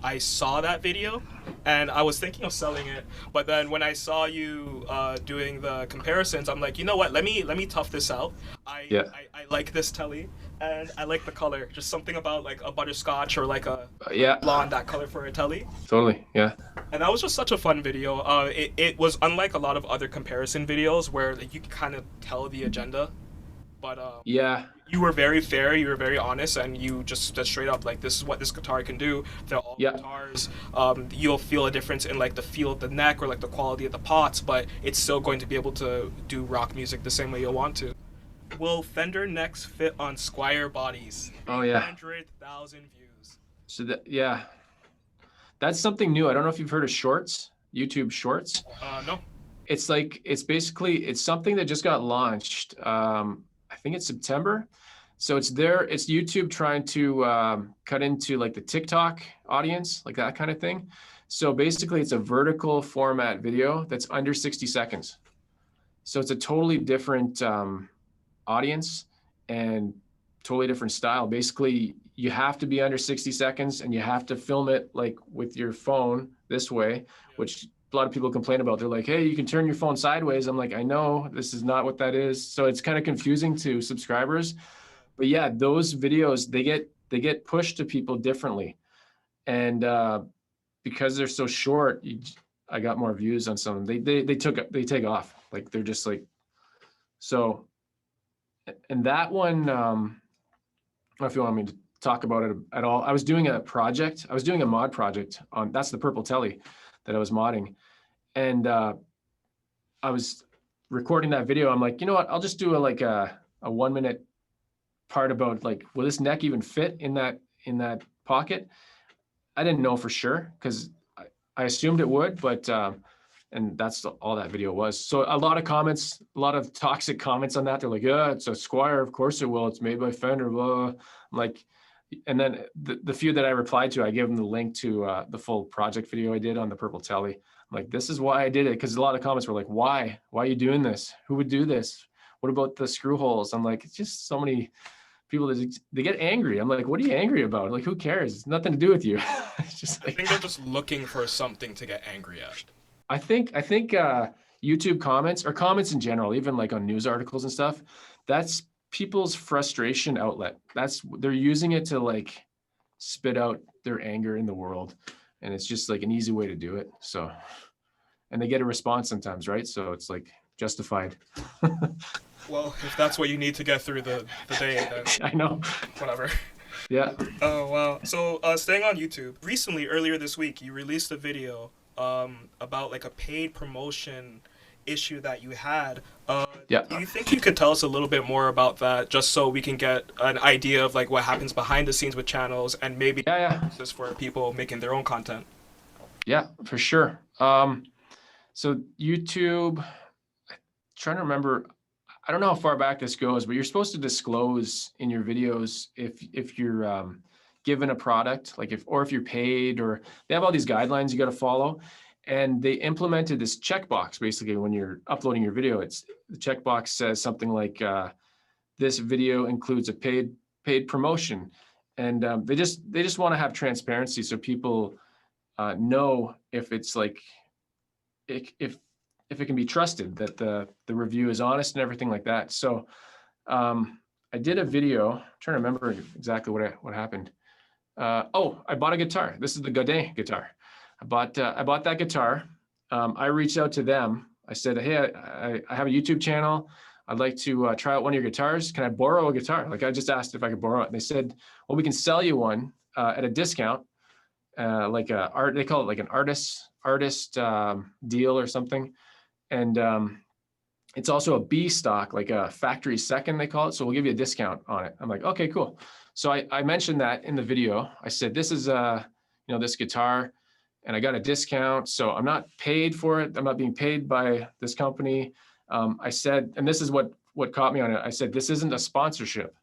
[SPEAKER 3] I saw that video, and I was thinking of selling it, but then when I saw you doing the comparisons, I'm like, you know what? Let me tough this out. I like this Telly, and I like the color. Just something about like a butterscotch or like a blonde, that color for a Telly.
[SPEAKER 2] Totally. Yeah.
[SPEAKER 3] And that was just such a fun video. It was unlike a lot of other comparison videos where like, you can kind of tell the agenda, but you were very fair, you were very honest, and you just straight up like, this is what this guitar can do. They're all guitars. You'll feel a difference in like the feel of the neck or like the quality of the pots, but it's still going to be able to do rock music the same way you'll want to. Will Fender necks fit on Squier bodies?
[SPEAKER 2] Oh yeah.
[SPEAKER 3] 100,000 views.
[SPEAKER 2] So that's something new. I don't know if you've heard of Shorts, YouTube Shorts.
[SPEAKER 3] No.
[SPEAKER 2] It's something that just got launched. I think it's September. So it's YouTube trying to cut into like the TikTok audience, like that kind of thing. So basically it's a vertical format video that's under 60 seconds. So it's a totally different audience and totally different style. Basically you have to be under 60 seconds and you have to film it like with your phone this way, which a lot of people complain about. They're like, hey, you can turn your phone sideways. I'm like, I know this is not what that is. So it's kind of confusing to subscribers. But yeah, those videos, they get pushed to people differently. And because they're so short, I got more views on some. They take off. Like they're just like, so, and that one, I don't know if you want me to talk about it at all. I was doing a mod project on, that's the purple Telly that I was modding. And I was recording that video. I'm like, you know what? I'll just do a 1 minute part about like, will this neck even fit in that pocket? I didn't know for sure because I assumed it would, but and that's all that video was. So a lot of comments, a lot of toxic comments on that. They're like, yeah, it's a Squier. Of course it will. It's made by Fender. Blah. I'm like, and then the few that I replied to, I gave them the link to the full project video I did on the purple Telly. I'm like, this is why I did it. Because a lot of comments were like, why are you doing this? Who would do this? What about the screw holes? I'm like, it's just so many people that they get angry. I'm like, what are you angry about? Like, who cares? It's nothing to do with you. It's just like,
[SPEAKER 3] I think they're just looking for something to get angry at.
[SPEAKER 2] I think YouTube comments, or comments in general, even like on news articles and stuff, that's people's frustration outlet. They're using it to like spit out their anger in the world. And it's just like an easy way to do it. So, and they get a response sometimes, right? So it's like justified.
[SPEAKER 3] Well, if that's what you need to get through the day, then
[SPEAKER 2] I know.
[SPEAKER 3] Whatever.
[SPEAKER 2] Yeah.
[SPEAKER 3] Oh, wow. So staying on YouTube, recently, earlier this week, you released a video about like a paid promotion issue that you had. Do you think you could tell us a little bit more about that, just so we can get an idea of like what happens behind the scenes with channels, and maybe this for people making their own content?
[SPEAKER 2] Yeah, for sure. So YouTube, I'm trying to remember, I don't know how far back this goes, but you're supposed to disclose in your videos if you're given a product, like if you're paid, or they have all these guidelines you got to follow. And they implemented this checkbox basically when you're uploading your video. The checkbox says something like, this video includes a paid promotion. And they just want to have transparency so people know if it's like, if it can be trusted, that the review is honest and everything like that. So I did a video, I'm trying to remember exactly what happened. I bought a guitar. This is the Godin guitar. I bought that guitar. I reached out to them. I said, hey, I have a YouTube channel. I'd like to try out one of your guitars. Can I borrow a guitar? Like I just asked if I could borrow it. And they said, well, we can sell you one at a discount, like they call it like an artist deal or something. And it's also a B stock, like a factory second, they call it. So we'll give you a discount on it. I'm like, okay, cool. So I mentioned that in the video. I said, this is this guitar, and I got a discount. So I'm not paid for it. I'm not being paid by this company. I said, and this is what caught me on it. I said, this isn't a sponsorship,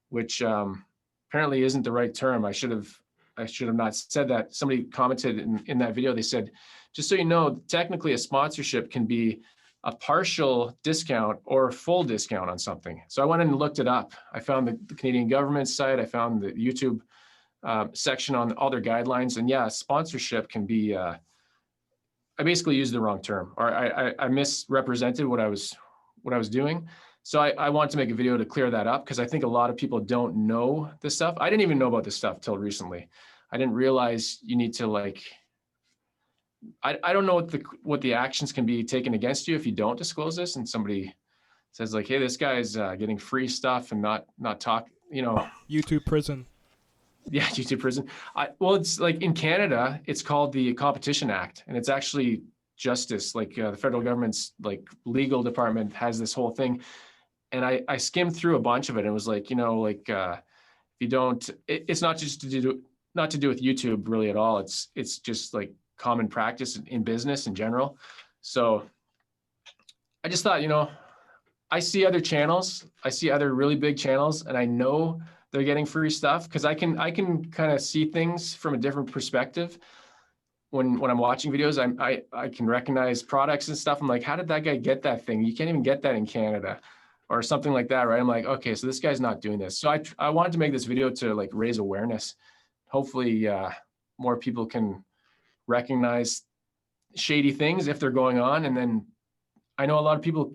[SPEAKER 2] which apparently isn't the right term. I should have not said that. Somebody commented in that video. They said, just so you know, technically a sponsorship can be a partial discount or a full discount on something. So I went in and looked it up. I found the Canadian government site. I found the YouTube section on all their guidelines. And yeah, sponsorship can be, I basically used the wrong term, or I misrepresented what I was doing. So I want to make a video to clear that up, because I think a lot of people don't know this stuff. I didn't even know about this stuff till recently. I didn't realize you need to like, I don't know what the actions can be taken against you if you don't disclose this, and somebody says like, hey, this guy's getting free stuff and not talk,
[SPEAKER 3] YouTube prison.
[SPEAKER 2] Yeah, YouTube prison. Well, it's like in Canada, it's called the Competition Act, and it's actually justice. Like the federal government's like legal department has this whole thing. And I skimmed through a bunch of it, and it was like, if you don't, it's not just to do with YouTube really at all. It's just like common practice in business in general. So I just thought, I see other channels, I see other really big channels, and I know they're getting free stuff because I can kind of see things from a different perspective. When I'm watching videos, I can recognize products and stuff. I'm like, how did that guy get that thing? You can't even get that in Canada or something like that, right? I'm like, okay, so this guy's not doing this. So I wanted to make this video to like raise awareness. Hopefully more people can recognize shady things if they're going on. And then I know a lot of people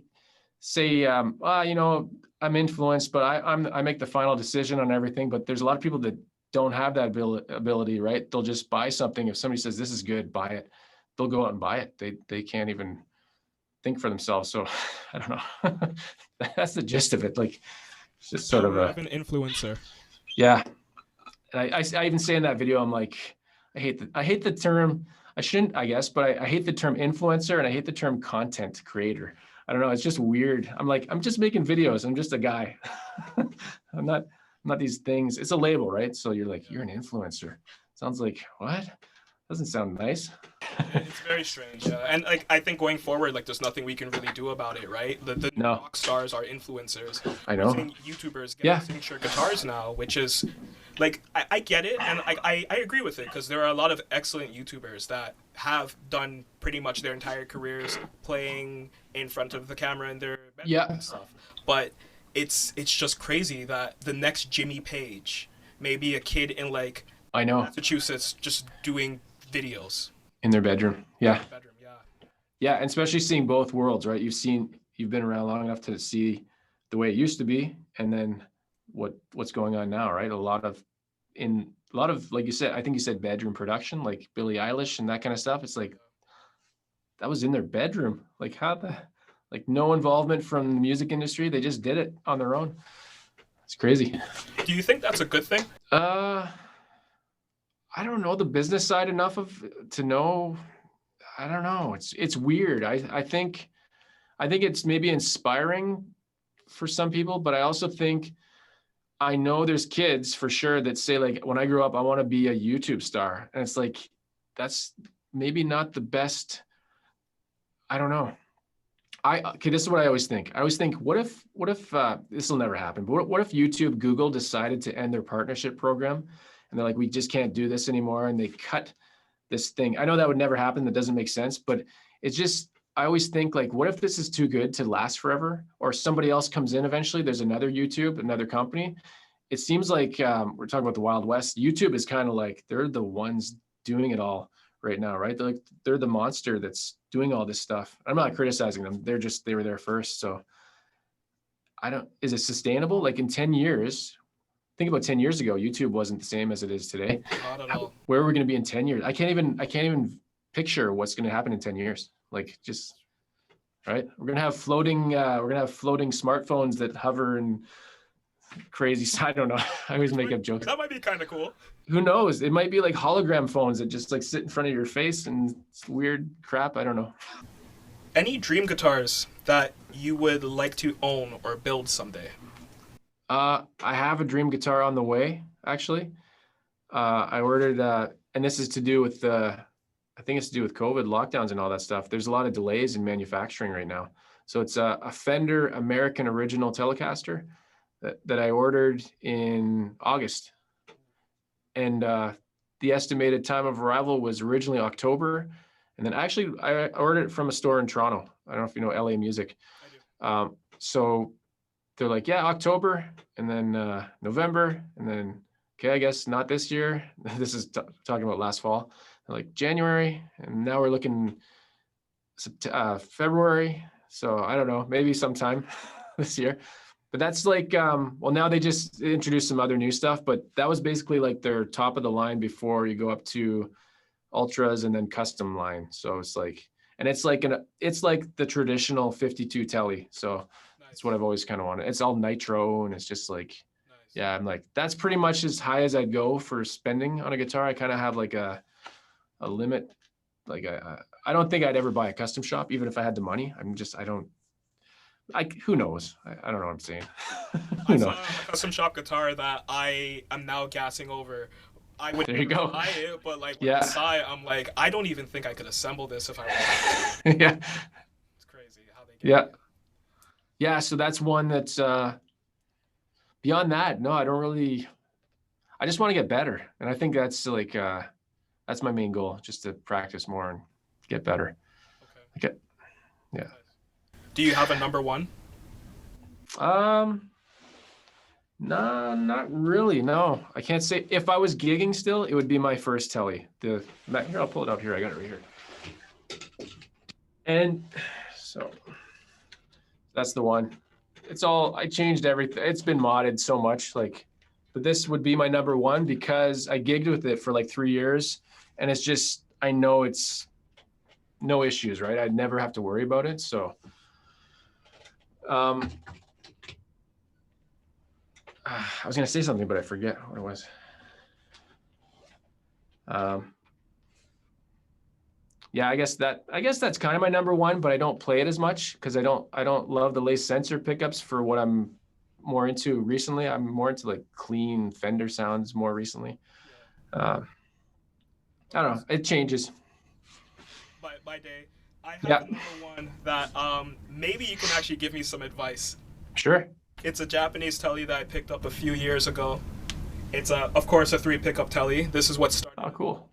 [SPEAKER 2] say, I'm influenced, but I make the final decision on everything. But there's a lot of people that don't have that ability, right? They'll just buy something. If somebody says, this is good, buy it. They'll go out and buy it. They can't even think for themselves. So I don't know. That's the gist of it. Like, it's just sort of
[SPEAKER 3] an influencer.
[SPEAKER 2] Yeah. And I even say in that video, I'm like, I hate the term, I shouldn't, I guess, but I hate the term influencer, and I hate the term content creator. I don't know. It's just weird. I'm like, I'm just making videos. I'm just a guy. I'm not these things. It's a label, right? So you're like, you're an influencer. Sounds like, what? Doesn't sound nice.
[SPEAKER 3] It's very strange. Yeah. And like, I think going forward, like, there's nothing we can really do about it, right? The rock stars are influencers.
[SPEAKER 2] I know.
[SPEAKER 3] YouTubers get signature guitars now, which is like, I get it, and I agree with it, because there are a lot of excellent YouTubers that have done pretty much their entire careers playing in front of the camera in their bedroom and stuff. But it's just crazy that the next Jimmy Page may be a kid in like Massachusetts just doing videos
[SPEAKER 2] in their bedroom. Yeah. Yeah, and especially seeing both worlds, right? You've been around long enough to see the way it used to be, and then what's going on now, right? A lot of like you said, I think you said bedroom production, like Billie Eilish and that kind of stuff. It's like that was in their bedroom. Like like no involvement from the music industry. They just did it on their own. It's crazy.
[SPEAKER 3] Do you think that's a good thing?
[SPEAKER 2] I don't know the business side enough to know. I don't know. It's weird. I think it's maybe inspiring for some people, but I also think I know there's kids for sure that say like, when I grow up, I want to be a YouTube star. And it's like, that's maybe not the best. I don't know. Okay, this is what I always think. I always think, what if this will never happen, but what if YouTube, Google decided to end their partnership program, and they're like, we just can't do this anymore, and they cut this thing? I know that would never happen. That doesn't make sense, but it's just, I always think like, what if this is too good to last forever, or somebody else comes in eventually? There's another YouTube, another company. It seems like we're talking about the Wild West. YouTube is kind of like, they're the ones doing it all right now, right? They're the monster that's doing all this stuff. I'm not criticizing them. They were there first. So is it sustainable? Like in 10 years, think about 10 years ago, YouTube wasn't the same as it is today.
[SPEAKER 3] Not at all.
[SPEAKER 2] Where are we going to be in 10 years? I can't even picture what's going to happen in 10 years. Like just, right. We're going to have floating smartphones that hover and crazy. I don't know. I always make up jokes.
[SPEAKER 3] That might be kind of cool.
[SPEAKER 2] Who knows? It might be like hologram phones that just like sit in front of your face and it's weird crap. I don't know.
[SPEAKER 3] Any dream guitars that you would like to own or build someday?
[SPEAKER 2] I have a dream guitar on the way, actually. I ordered, and this is to do with I think it's to do with COVID lockdowns and all that stuff. There's a lot of delays in manufacturing right now. So it's a Fender American Original Telecaster that I ordered in August. And the estimated time of arrival was originally October. And then actually I ordered it from a store in Toronto. I don't know if you know LA Music.
[SPEAKER 3] I do.
[SPEAKER 2] So they're like, yeah, October, and then November, and then, okay, I guess not this year. This is talking about last fall. They're like January, and now we're looking February. So I don't know, maybe sometime this year. But that's like, well, now they just introduced some other new stuff, but that was basically like their top of the line before you go up to ultras and then custom line. So it's like, and it's like the traditional 52 Telly. So that's what I've always kind of wanted. It's all nitro, and it's just like, yeah, I'm like, that's pretty much as high as I'd go for spending on a guitar. I kind of have like a limit. Like I don't think I'd ever buy a custom shop, even if I had the money. Who knows? I don't know what I'm saying.
[SPEAKER 3] I saw a custom shop guitar that I am now gassing over. I would never buy it, but like when I saw it, I'm like, I don't even think I could assemble this if I wanted to.
[SPEAKER 2] Yeah.
[SPEAKER 3] It's crazy how they get it.
[SPEAKER 2] Yeah, so that's one that's beyond that, no, I don't really, I just want to get better. And I think that's like, that's my main goal, just to practice more and get better. Okay. Yeah.
[SPEAKER 3] Do you have a number one?
[SPEAKER 2] No, not really. No, I can't say. If I was gigging still, it would be my first Telly. Here, I'll pull it out here. I got it right here. And so that's the one. I changed everything. It's been modded so much, like, but this would be my number one because I gigged with it for like 3 years, and it's just, I know it's no issues, right? I'd never have to worry about it. So, I was going to say something, but I forget what it was. Yeah, I guess that's kind of my number one, but I don't play it as much because I don't love the lace sensor pickups for what I'm more into recently. I'm more into like clean Fender sounds more recently. I don't know. It changes.
[SPEAKER 3] By day, I have another one that maybe you can actually give me some advice.
[SPEAKER 2] Sure.
[SPEAKER 3] It's a Japanese Telly that I picked up a few years ago. It's of course a 3 pickup Telly. This is what started.
[SPEAKER 2] Oh, cool.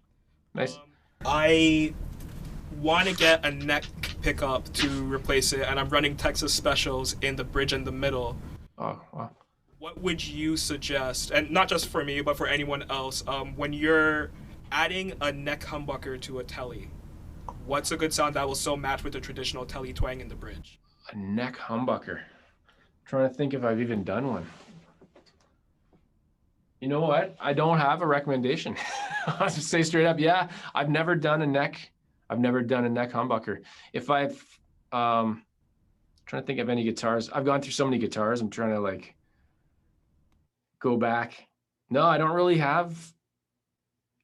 [SPEAKER 2] Nice.
[SPEAKER 3] I want to get a neck pickup to replace it, and I'm running Texas Specials in the bridge in the middle.
[SPEAKER 2] Oh, wow.
[SPEAKER 3] What would you suggest, and not just for me, but for anyone else, when you're adding a neck humbucker to a Telly? What's a good sound that will so match with the traditional Telly twang in the bridge?
[SPEAKER 2] A neck humbucker. I'm trying to think if I've even done one. You know what? I don't have a recommendation. I'll just say straight up, yeah, I've never done a neck humbucker. If I've, trying to think of any guitars. I've gone through so many guitars. I'm trying to like go back. No, I don't really have.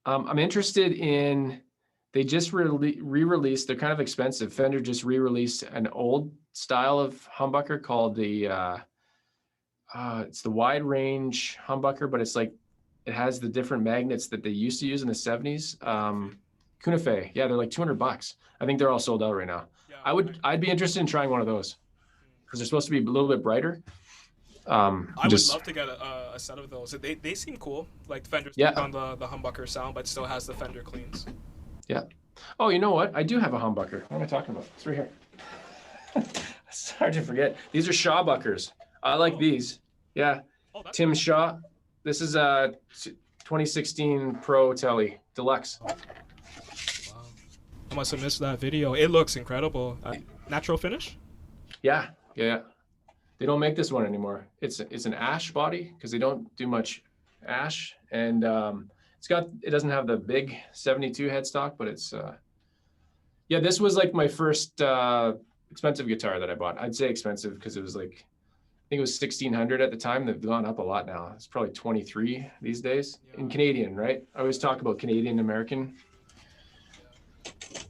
[SPEAKER 2] I'm interested in, they just re-released, they're kind of expensive. Fender just re-released an old style of humbucker called the, it's the wide range humbucker, but it's like, it has the different magnets that they used to use in the 70s. Kunafe, yeah, they're like $200. I think they're all sold out right now. Yeah, I'd be interested in trying one of those because they're supposed to be a little bit brighter.
[SPEAKER 3] I would love to get a set of those. They seem cool, like Fender's on the humbucker sound, but still has the Fender cleans.
[SPEAKER 2] Yeah. Oh, you know what? I do have a humbucker. What am I talking about? It's right here. It's hard to forget. These are Shawbuckers. I like these. Yeah. Oh, Tim cool. Shaw. This is a 2016 Pro Telly Deluxe.
[SPEAKER 3] Wow. I must have missed that video. It looks incredible. Natural finish?
[SPEAKER 2] Yeah. They don't make this one anymore. It's an ash body because they don't do much ash, and it doesn't have the big 72 headstock, but it's Yeah, this was like my first expensive guitar that I bought. I'd say expensive because it was like, I think it was 1,600 at the time. They've gone up a lot now. It's probably 23 these days in Canadian, right? I always talk about Canadian American.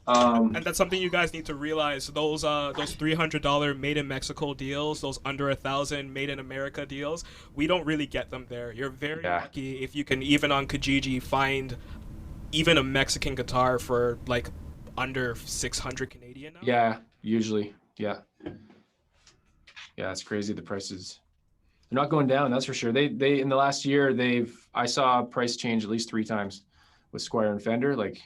[SPEAKER 3] And that's something you guys need to realize. Those $300 made in Mexico deals, those under $1,000 made in America deals, we don't really get them there. You're very lucky if you can, even on Kijiji, find even a Mexican guitar for like under 600 Canadian now.
[SPEAKER 2] Yeah, usually. Yeah. Yeah, it's crazy. The prices, they're not going down. That's for sure. They in the last year, I saw price change at least 3 times with Squier and Fender, like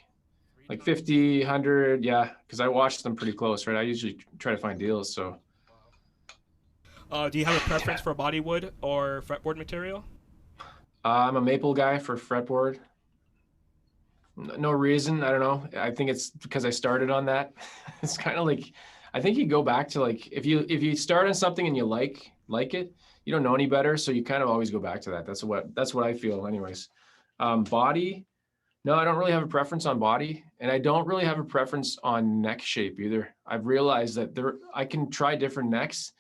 [SPEAKER 2] 50, 100. Yeah. Cause I watched them pretty close, right? I usually try to find deals. So.
[SPEAKER 3] Do you have a preference for bodywood or fretboard material?
[SPEAKER 2] I'm a maple guy for fretboard. No reason. I don't know. I think it's because I started on that. It's kind of like, I think you go back to like, if you start on something and you like it, you don't know any better. So you kind of always go back to that. That's what I feel anyways. Body, no, I don't really have a preference on body, and I don't really have a preference on neck shape either. I've realized that I can try different necks.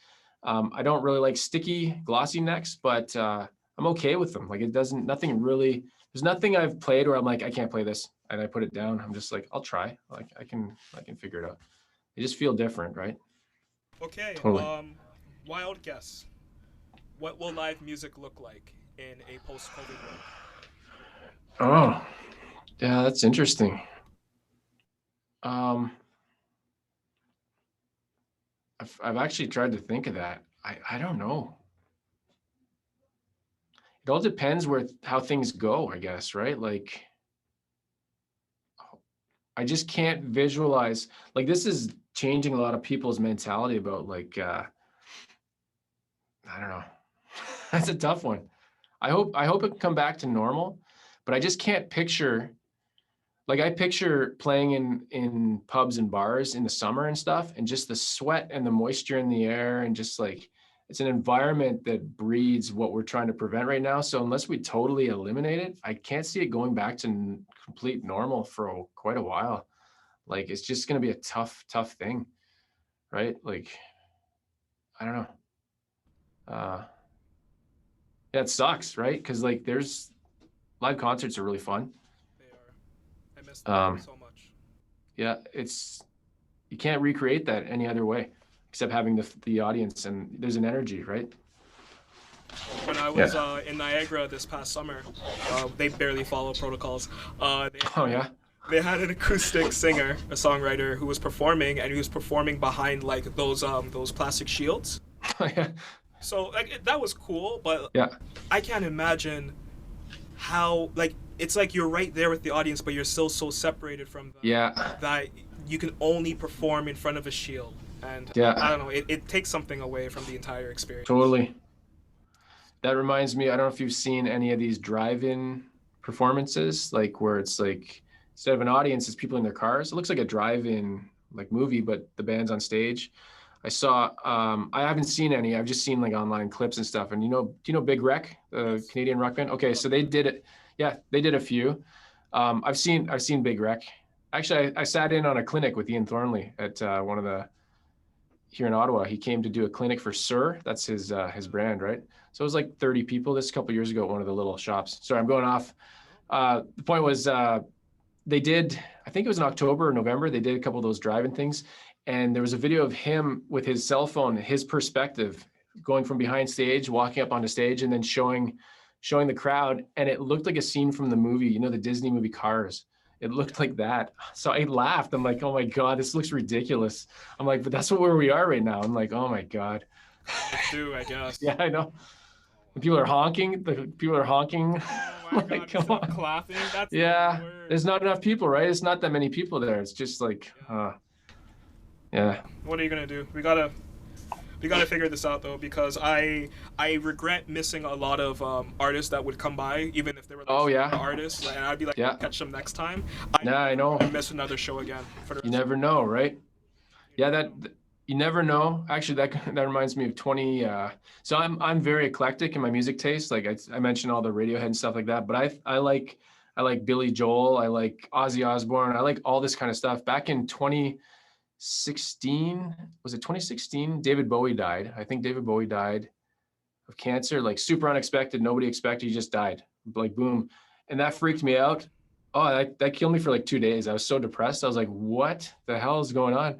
[SPEAKER 2] I don't really like sticky, glossy necks, but I'm okay with them. Like there's nothing I've played where I'm like, I can't play this, and I put it down. I'm just like, I'll try. Like I can figure it out. They just feel different, right?
[SPEAKER 3] Okay.
[SPEAKER 2] Totally.
[SPEAKER 3] Wild guess. What will live music look like in a post-COVID world?
[SPEAKER 2] Oh, yeah, that's interesting. I've actually tried to think of that. I don't know. It all depends how things go, I guess, right? Like, I just can't visualize, like this is changing a lot of people's mentality about like, I don't know. That's a tough one. I hope it can come back to normal, but I just can't picture, like I picture playing in pubs and bars in the summer and stuff, and just the sweat and the moisture in the air, and just like, it's an environment that breeds what we're trying to prevent right now. So unless we totally eliminate it, I can't see it going back to complete normal for quite a while. Like, it's just going to be a tough thing, right? Like, I don't know. Yeah, it sucks, right? Because like there's live concerts are really fun.
[SPEAKER 3] They are. I miss them so much.
[SPEAKER 2] Yeah, you can't recreate that any other way except having the audience, and there's an energy, right?
[SPEAKER 3] When I was in Niagara this past summer, they barely follow protocols. They had an acoustic singer, a songwriter, who was performing, and he was performing behind like those plastic shields.
[SPEAKER 2] Yeah.
[SPEAKER 3] So like that was cool, but
[SPEAKER 2] yeah,
[SPEAKER 3] I can't imagine how, like, it's like you're right there with the audience, but you're still so separated from them that you can only perform in front of a shield. And I don't know, it takes something away from the entire experience.
[SPEAKER 2] Totally. That reminds me, I don't know if you've seen any of these drive-in performances, like where it's like, instead of an audience, it's people in their cars. It looks like a drive-in like movie, but the band's on stage. I saw, I haven't seen any, I've just seen like online clips and stuff. And do you know Big Wreck, the Canadian rock band? Okay, so they did it. Yeah, they did a few. I've seen Big Wreck. Actually, I sat in on a clinic with Ian Thornley at here in Ottawa. He came to do a clinic for Sir. That's his brand, right? So it was like 30 people this a couple years ago at one of the little shops. Sorry, I'm going off. The point was they did, I think it was in October or November, they did a couple of those drive-in things. And there was a video of him with his cell phone, his perspective, going from behind stage, walking up onto stage, and then showing the crowd. And it looked like a scene from the movie, the Disney movie Cars. It looked like that. So I laughed. I'm like, oh my God, this looks ridiculous. I'm like, but that's where we are right now. I'm like, oh my God.
[SPEAKER 3] Too, I guess.
[SPEAKER 2] Yeah, I know. The people are honking.
[SPEAKER 3] Oh my God, come on. Clapping. That's
[SPEAKER 2] there's not enough people, right? It's not that many people there. It's just like, yeah.
[SPEAKER 3] What are you gonna do? We gotta figure this out though, because I regret missing a lot of artists that would come by, even if they were artists, and I'd be like, catch them next time.
[SPEAKER 2] I know.
[SPEAKER 3] I miss another show again.
[SPEAKER 2] You never know, right? Yeah, you never know. Actually, that reminds me of 20. So I'm very eclectic in my music taste. Like I mentioned all the Radiohead and stuff like that, but I like I like Billy Joel. I like Ozzy Osbourne. I like all this kind of stuff. Back in 2016, was it 2016? David Bowie died. I think David Bowie died of cancer, like super unexpected. Nobody expected. He just died, like boom. And that freaked me out. Oh, that killed me for like 2 days. I was so depressed. I was like, what the hell is going on?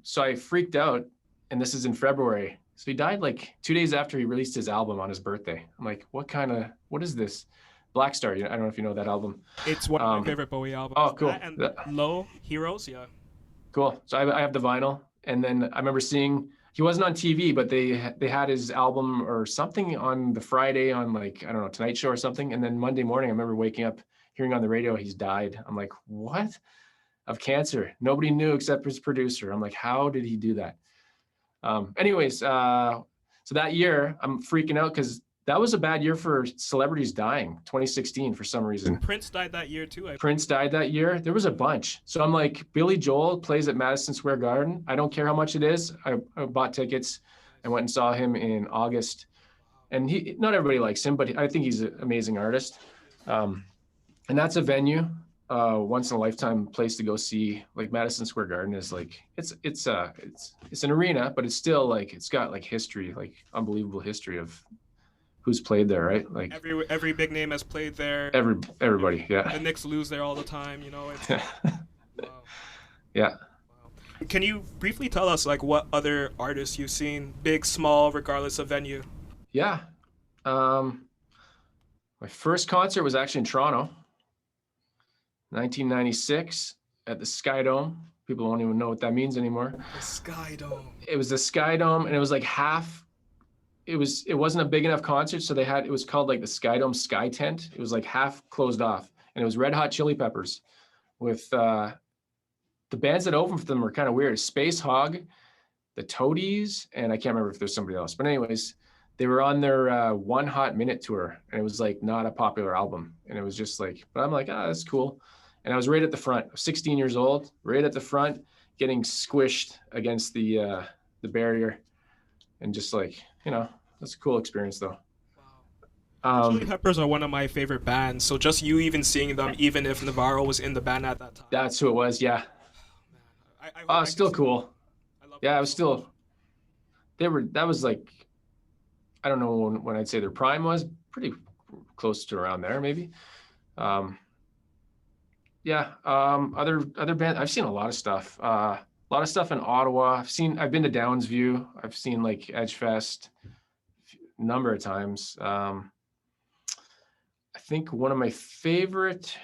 [SPEAKER 2] So I freaked out, and this is in February. So he died like 2 days after he released his album on his birthday. I'm like, what is this? Black Star. I don't know if you know that album.
[SPEAKER 3] It's one of my favorite Bowie albums.
[SPEAKER 2] Oh, cool.
[SPEAKER 3] That and Low Heroes, yeah.
[SPEAKER 2] Cool. So I have the vinyl, and then I remember seeing, he wasn't on TV, but they had his album or something on the Friday on, like, I don't know, Tonight Show or something. And then Monday morning, I remember waking up, hearing on the radio, he's died. I'm like, what? Of cancer. Nobody knew except his producer. I'm like, how did he do that? Anyways, so that year I'm freaking out because that was a bad year for celebrities dying, 2016 for some reason.
[SPEAKER 3] Prince died that year too.
[SPEAKER 2] Prince died that year. There was a bunch. So I'm like, Billy Joel plays at Madison Square Garden. I don't care how much it is. I bought tickets and went and saw him in August. And not everybody likes him, but I think he's an amazing artist. And that's a venue, once in a lifetime place to go see. Like Madison Square Garden is like, it's an arena, but it's still like, it's got like history, like unbelievable history of who's played there, right? Like
[SPEAKER 3] every big name has played there.
[SPEAKER 2] Everybody, yeah.
[SPEAKER 3] The Knicks lose there all the time, you know. It's, wow.
[SPEAKER 2] Yeah.
[SPEAKER 3] Wow. Can you briefly tell us like what other artists you've seen, big, small, regardless of venue?
[SPEAKER 2] Yeah. My first concert was actually in Toronto, 1996 at the Sky Dome. People don't even know what that means anymore.
[SPEAKER 3] The Sky Dome.
[SPEAKER 2] It was the Sky Dome, and it was like half. It wasn't a big enough concert, so it was called like the Sky Dome Sky Tent. It was like half closed off, and it was Red Hot Chili Peppers with the bands that opened for them were kind of weird. Space Hog, the Toadies, and I can't remember if there's somebody else. But anyways, they were on their One Hot Minute tour, and it was like not a popular album. And it was just like, but I'm like, that's cool. And I was right at the front, 16 years old, right at the front, getting squished against the barrier. And just like, that's a cool experience though.
[SPEAKER 3] Wow. Chili Peppers are one of my favorite bands. So just you even seeing them, even if Navarro was in the band at that time.
[SPEAKER 2] That's who it was, yeah. Still cool. Yeah, it was still, that was like, I don't know when I'd say their prime was, pretty close to around there maybe. Other bands, I've seen a lot of stuff. A lot of stuff in Ottawa. I've been to Downsview. I've seen like Edgefest a number of times. I think one of my favorite,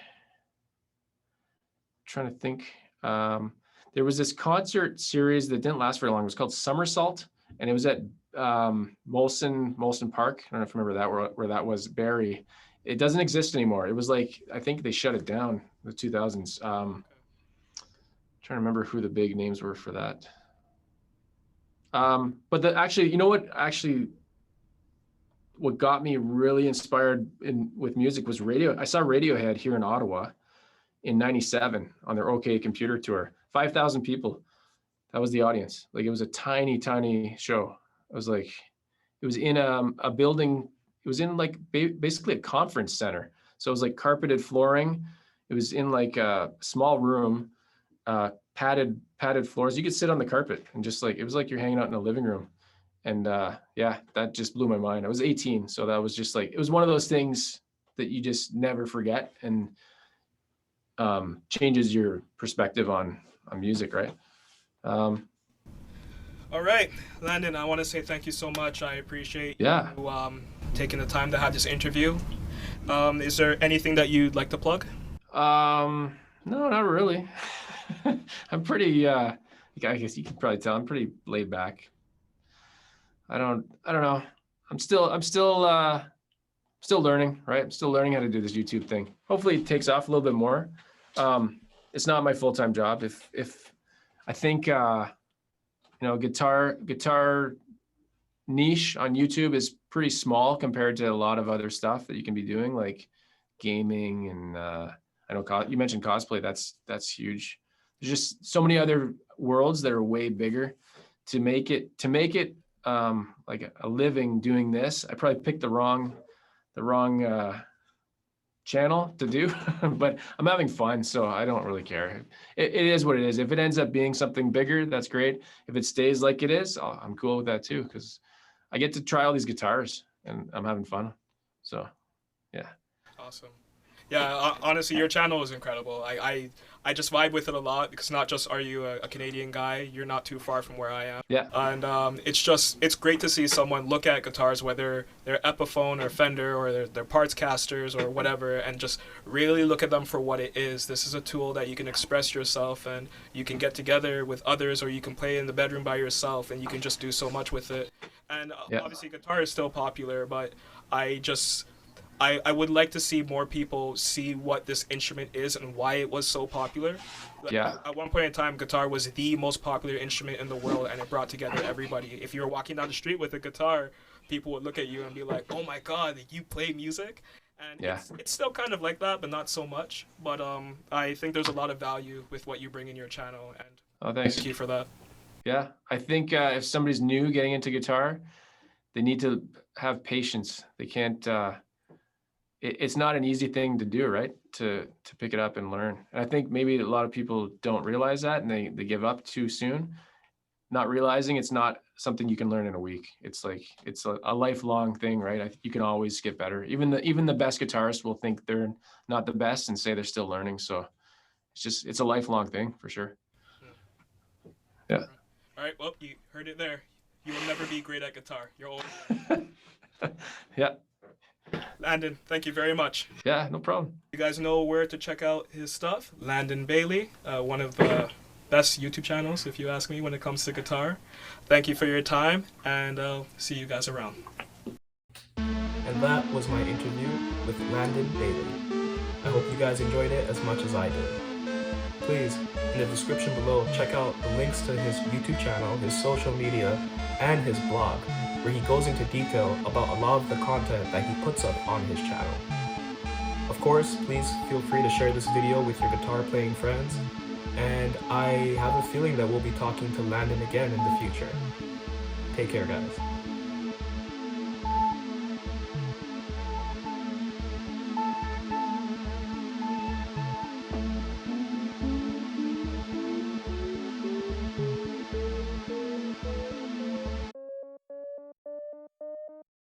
[SPEAKER 2] trying to think, there was this concert series that didn't last very long. It was called Somersault, and it was at Molson Park. I don't know if you remember that, where that was, Barrie. It doesn't exist anymore. It was like, I think they shut it down in the 2000s. Trying to remember who the big names were for that. But actually, you know what got me really inspired with music was radio. I saw Radiohead here in Ottawa in '97 on their OK Computer tour. 5,000 people. That was the audience. Like, it was a tiny, tiny show. It was in a building. It was in like basically a conference center. So it was like carpeted flooring. It was in like a small room, padded floors. You could sit on the carpet and just like, it was like you're hanging out in a living room. And that just blew my mind. I was 18. So that was just like, it was one of those things that you just never forget, and changes your perspective on music, right?
[SPEAKER 3] All right, Landon, I want to say thank you so much. I appreciate you taking the time to have this interview. Is there anything that you'd like to plug?
[SPEAKER 2] No, not really. I'm pretty, I guess you can probably tell I'm pretty laid back. I don't know. I'm still learning, right? I'm still learning how to do this YouTube thing. Hopefully it takes off a little bit more. It's not my full-time job. If I think, guitar niche on YouTube is pretty small compared to a lot of other stuff that you can be doing, like gaming, and I know you mentioned cosplay. That's huge. There's just so many other worlds that are way bigger. To make it like a living doing this, I probably picked the wrong channel to do, but I'm having fun, so I don't really care. It is what it is. If it ends up being something bigger, that's great. If it stays like it is, I'm cool with that too, because I get to try all these guitars and I'm having fun. So, yeah.
[SPEAKER 3] Awesome. Yeah, honestly, your channel is incredible. I just vibe with it a lot because not just are you a Canadian guy, you're not too far from where I am.
[SPEAKER 2] Yeah.
[SPEAKER 3] And it's great to see someone look at guitars, whether they're Epiphone or Fender or they're parts casters or whatever, and just really look at them for what it is. This is a tool that you can express yourself and you can get together with others, or you can play in the bedroom by yourself and you can just do so much with it. And obviously guitar is still popular, but I would like to see more people see what this instrument is and why it was so popular.
[SPEAKER 2] Yeah.
[SPEAKER 3] At one point in time, guitar was the most popular instrument in the world, and it brought together everybody. If you were walking down the street with a guitar, people would look at you and be like, "Oh my God, you play music?" And it's still kind of like that, but not so much. But I think there's a lot of value with what you bring in your channel, and
[SPEAKER 2] thanks.
[SPEAKER 3] thank you for that.
[SPEAKER 2] Yeah, I think if somebody's new getting into guitar, they need to have patience. They can't. It's not an easy thing to do, right? To pick it up and learn. And I think maybe a lot of people don't realize that, and they give up too soon, not realizing it's not something you can learn in a week. It's like it's a lifelong thing, right? You can always get better. Even the best guitarists will think they're not the best and say they're still learning. So it's a lifelong thing for sure. Yeah.
[SPEAKER 3] All right. Well, you heard it there. You will never be great at guitar. You're always.
[SPEAKER 2] Yeah.
[SPEAKER 3] Landon, thank you very much.
[SPEAKER 2] Yeah, no problem.
[SPEAKER 3] You guys know where to check out his stuff. Landon Bailey, one of the best YouTube channels, if you ask me, when it comes to guitar. Thank you for your time, and I'll see you guys around.
[SPEAKER 1] And that was my interview with Landon Bailey. I hope you guys enjoyed it as much as I did. Please, in the description below, check out the links to his YouTube channel, his social media, and his blog, where he goes into detail about a lot of the content that he puts up on his channel. Of course, please feel free to share this video with your guitar playing friends, and I have a feeling that we'll be talking to Landon again in the future. Take care, guys.